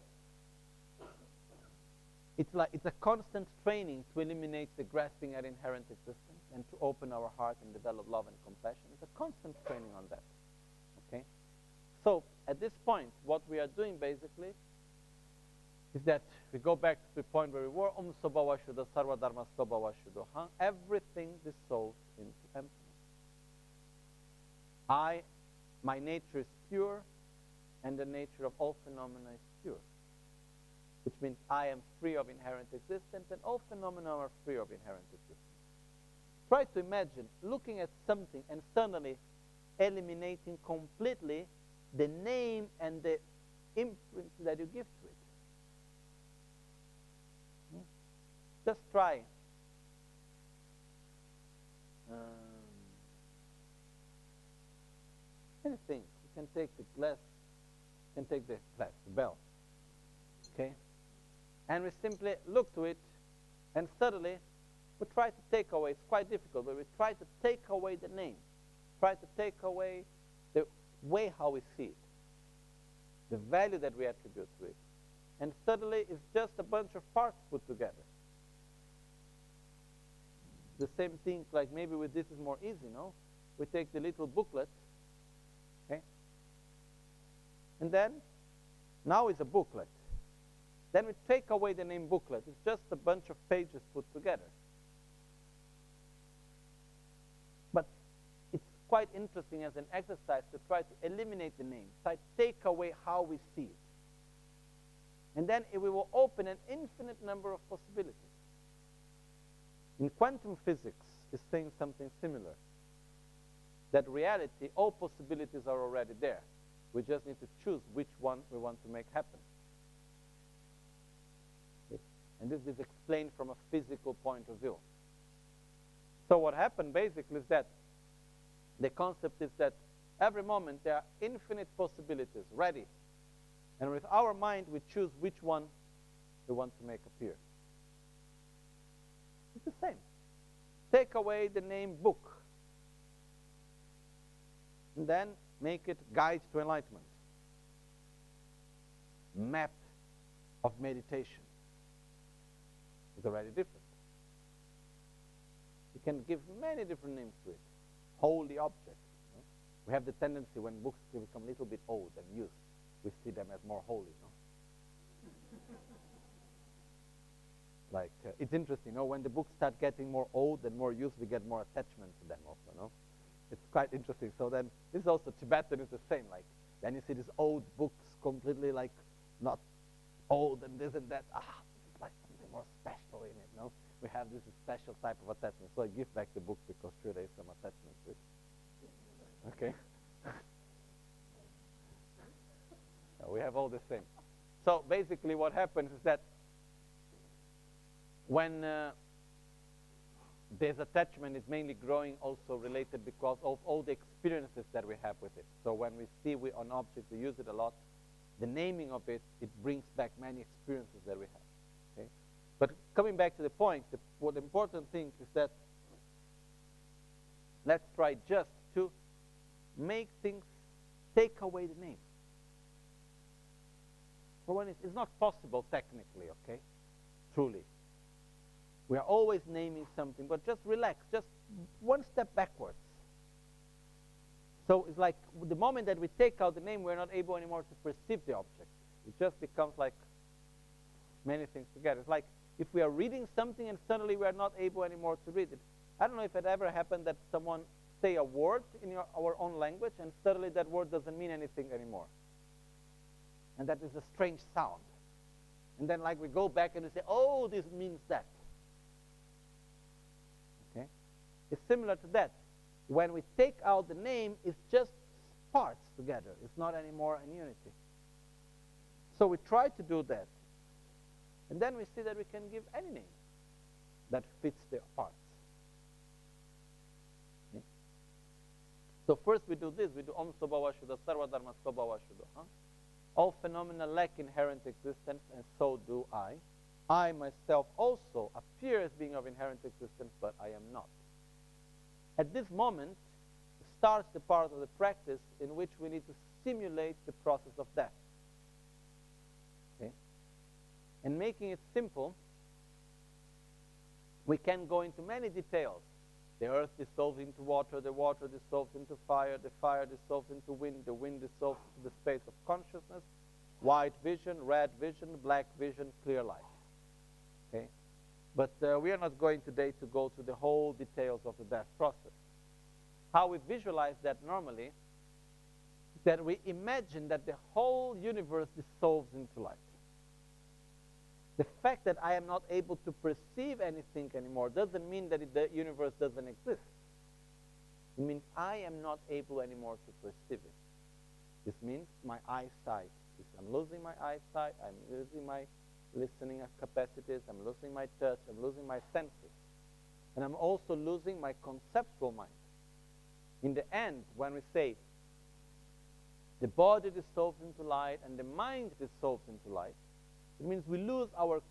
it's a constant training to eliminate the grasping at inherent existence and to open our heart and develop love and compassion. It's a constant training on that. Okay? So, at this point, what we are doing basically is that we go back to the point where we were, Sobhava Shuddha, Sarva Dharma Sobhava Shuddha. Everything dissolves into emptiness. My nature is pure, and the nature of all phenomena is pure. Which means I am free of inherent existence, and all phenomena are free of inherent existence. Try to imagine looking at something and suddenly eliminating completely the name and the imprint that you give to it. Just try. Anything. You can take the glass, you can take the bell. Okay? And we simply look to it, and suddenly we try to take away, it's quite difficult, but we try to take away the name. Try to take away the way how we see it, the value that we attribute to it. And suddenly it's just a bunch of parts put together. The same thing, like maybe with this is more easy, no? We take the little booklet, okay? And then, now it's a booklet. Then we take away the name booklet. It's just a bunch of pages put together. But it's quite interesting as an exercise to try to eliminate the name, try to take away how we see it. And then we will open an infinite number of possibilities. In quantum physics, is saying something similar. That reality, all possibilities are already there. We just need to choose which one we want to make happen. Okay? And this is explained from a physical point of view. So what happened basically is that the concept is that every moment there are infinite possibilities ready. And with our mind, we choose which one we want to make appear. It's the same. Take away the name book. And then make it guide to enlightenment. Map of meditation. It's already different. You can give many different names to it. Holy object. You know? We have the tendency when books become a little bit old and used, we see them as more holy. No? Like, it's interesting, when the books start getting more old and more used, we get more attachment to them also, no? It's quite interesting. So then, this is also Tibetan is the same. Like, then you see these old books completely like not old and this and that. It's like something more special in it, no? We have this special type of attachment. So I give back the book because sure there is some attachment to it. Okay? We have all the same. So basically what happens is that when this attachment is mainly growing also related because of all the experiences that we have with it. So when we see an object, we use it a lot, the naming of it, it brings back many experiences that we have. Okay? But coming back to the point, the important thing is that let's try just to make things, take away the name. For one, it's not possible technically, okay? Truly. We are always naming something, but just relax, just one step backwards. So it's like the moment that we take out the name, we're not able anymore to perceive the object. It just becomes like many things together. It's like if we are reading something and suddenly we are not able anymore to read it. I don't know if it ever happened that someone say a word in our own language and suddenly that word doesn't mean anything anymore. And that is a strange sound. And then like we go back and we say, oh, this means that. Okay? It's similar to that. When we take out the name, it's just parts together. It's not anymore in unity. So we try to do that. And then we see that we can give any name that fits the parts. Okay? So first we do this. We do Om Sobhava Shuddha, Sarva Dharma Sobhava Shuddha. Huh? All phenomena lack inherent existence, and so do I. I myself also appear as being of inherent existence, but I am not. At this moment starts the part of the practice in which we need to simulate the process of death. Okay? And making it simple, we can go into many details. The earth dissolves into water, the water dissolves into fire, the fire dissolves into wind, the wind dissolves into the space of consciousness, white vision, red vision, black vision, clear light. Okay? But we are not going today to go to the whole details of the death process. How we visualize that normally is that we imagine that the whole universe dissolves into light. The fact that I am not able to perceive anything anymore doesn't mean that the universe doesn't exist. It means I am not able anymore to perceive it. This means my eyesight. I'm losing my eyesight, I'm losing my listening capacities, I'm losing my touch, I'm losing my senses. And I'm also losing my conceptual mind. In the end, when we say the body dissolves into light and the mind dissolves into light, it means we lose our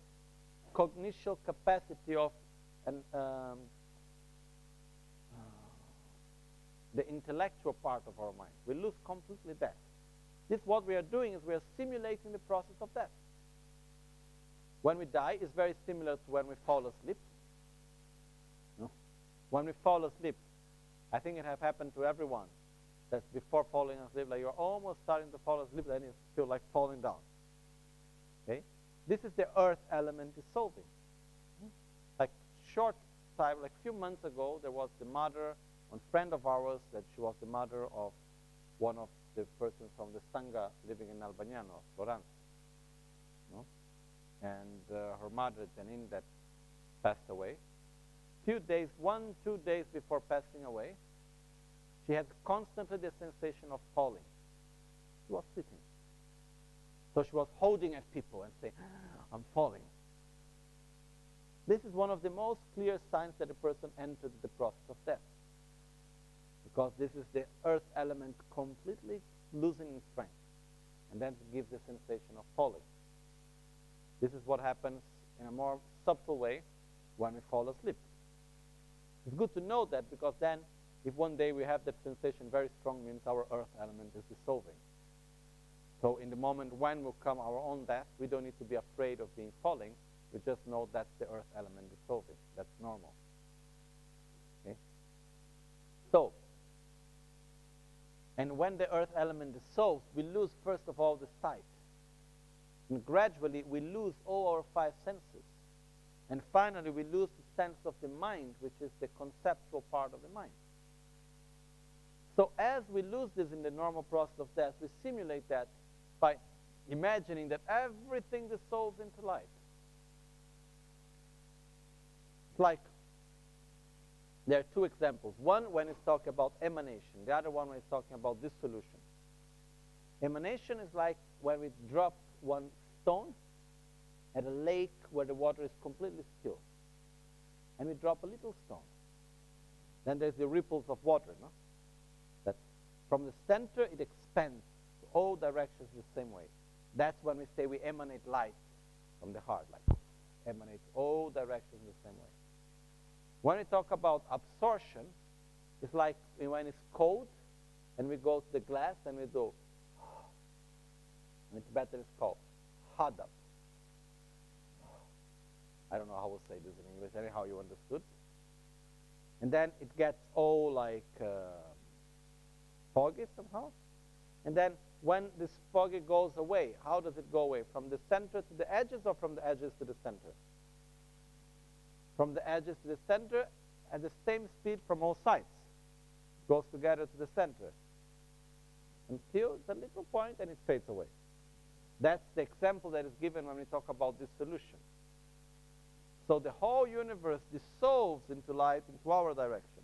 cognition capacity of the intellectual part of our mind. We lose completely that. This, what we are doing is we are simulating the process of death. When we die, it's very similar to when we fall asleep. No? When we fall asleep, I think it has happened to everyone. That before falling asleep, like you're almost starting to fall asleep, then you feel like falling down. Okay? This is the earth element dissolving. Like short time, like a few months ago, there was the mother, a friend of ours, that she was the mother of one of the persons from the Sangha living in Albagnano, Florence. No? And her mother, Janine, that passed away. few days, 1-2 days before passing away, she had constantly the sensation of falling. She was sitting. So she was holding at people and saying, I'm falling. This is one of the most clear signs that a person entered the process of death. Because this is the earth element completely losing its strength. And then it gives the sensation of falling. This is what happens in a more subtle way when we fall asleep. It's good to know that, because then if one day we have that sensation very strong, means our earth element is dissolving. So in the moment when will come our own death, we don't need to be afraid of being falling. We just know that's the earth element dissolving. That's normal. Okay? So, and when the earth element dissolves, we lose first of all the sight. And gradually we lose all our 5 senses. And finally we lose the sense of the mind, which is the conceptual part of the mind. So as we lose this in the normal process of death, we simulate that by imagining that everything dissolves into light. It's like, there are 2 examples. One when it's talking about emanation. The other one when it's talking about dissolution. Emanation is like when we drop one stone at a lake where the water is completely still. And we drop a little stone. Then there's the ripples of water, no? That from the center it expands to all directions the same way. That's when we say we emanate light from the heart, like emanate all directions the same way. When we talk about absorption, it's like when it's cold and we go to the glass and we do, and it's better, it's called hadap. I don't know how we'll say this in English, anyhow you understood. And then it gets all like foggy somehow. And then when this foggy goes away, how does it go away? From the center to the edges, or from the edges to the center? From the edges to the center at the same speed from all sides. It goes together to the center until the little point and it fades away. That's the example that is given when we talk about dissolution. So the whole universe dissolves into light, into our direction.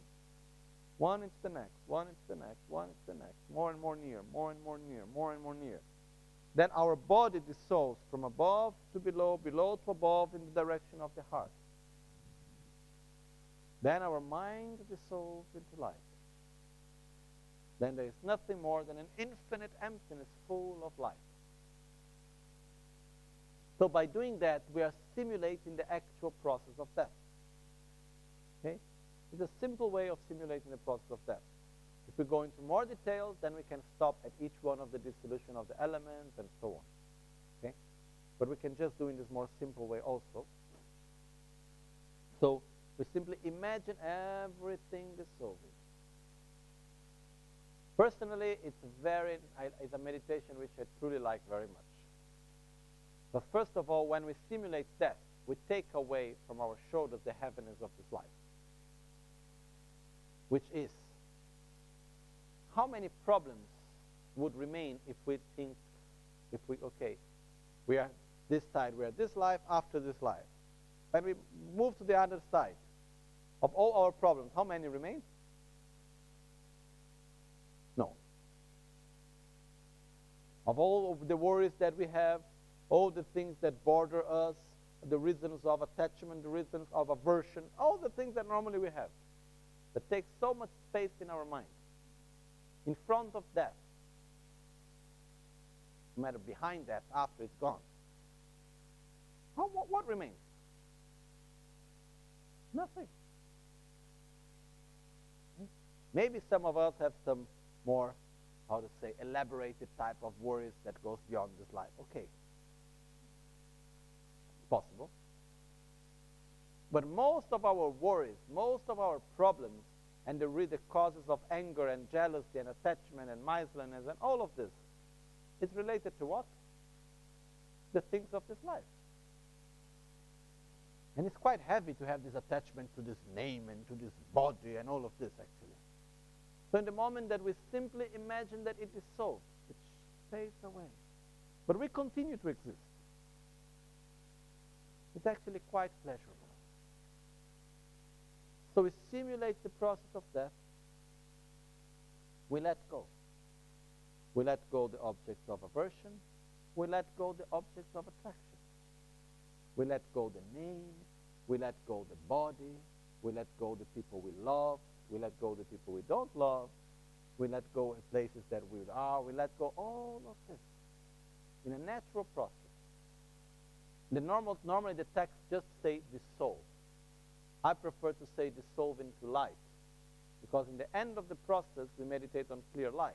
One into the next, one into the next, one into the next, more and more near, more and more near, more and more near. Then our body dissolves from above to below, below to above in the direction of the heart. Then our mind dissolves into light. Then there is nothing more than an infinite emptiness full of light. So by doing that, we are simulating the actual process of death. Okay? It's a simple way of simulating the process of death. If we go into more details, then we can stop at each one of the dissolution of the elements and so on. Okay? But we can just do in this more simple way also. So we simply imagine everything dissolving. Personally, it's a meditation which I truly like very much. But first of all, when we simulate death, we take away from our shoulders the heaviness of this life. Which is, how many problems would remain if we think, we are this side, we are this life, after this life. When we move to the other side, of all our problems, how many remain? No. Of all of the worries that we have, all the things that border us, the reasons of attachment, the reasons of aversion, all the things that normally we have, that take so much space in our mind, in front of death, no matter behind death, after it's gone. What remains? Nothing. Maybe some of us have some more, elaborated type of worries that goes beyond this life. Okay. Possible. But most of our worries, most of our problems, and the causes of anger and jealousy and attachment and miserliness and all of this, is related to what? The things of this life. And it's quite heavy to have this attachment to this name and to this body and all of this, actually. So in the moment that we simply imagine that it is so, it fades away. But we continue to exist. It's actually quite pleasurable. So we simulate the process of death. We let go. We let go the objects of aversion. We let go the objects of attraction. We let go the name. We let go the body. We let go the people we love. We let go the people we don't love. We let go of places that we are. We let go all of this in a natural process. Normally the text just say dissolve. I prefer to say dissolve into light, because in the end of the process we meditate on clear light.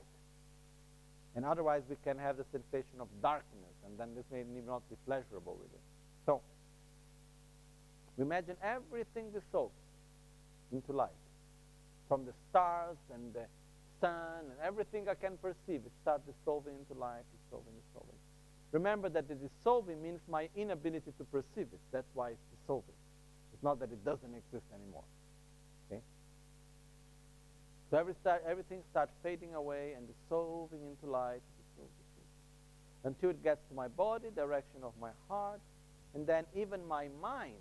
And otherwise we can have the sensation of darkness, and then this may not be pleasurable with it. So, we imagine everything dissolves into light. From the stars and the sun and everything I can perceive, it starts dissolving into light, dissolving. Remember that the dissolving means my inability to perceive it. That's why it's dissolving. It's not that it doesn't exist anymore. Okay? So everything starts fading away and dissolving into light, until it gets to my body, direction of my heart, and then even my mind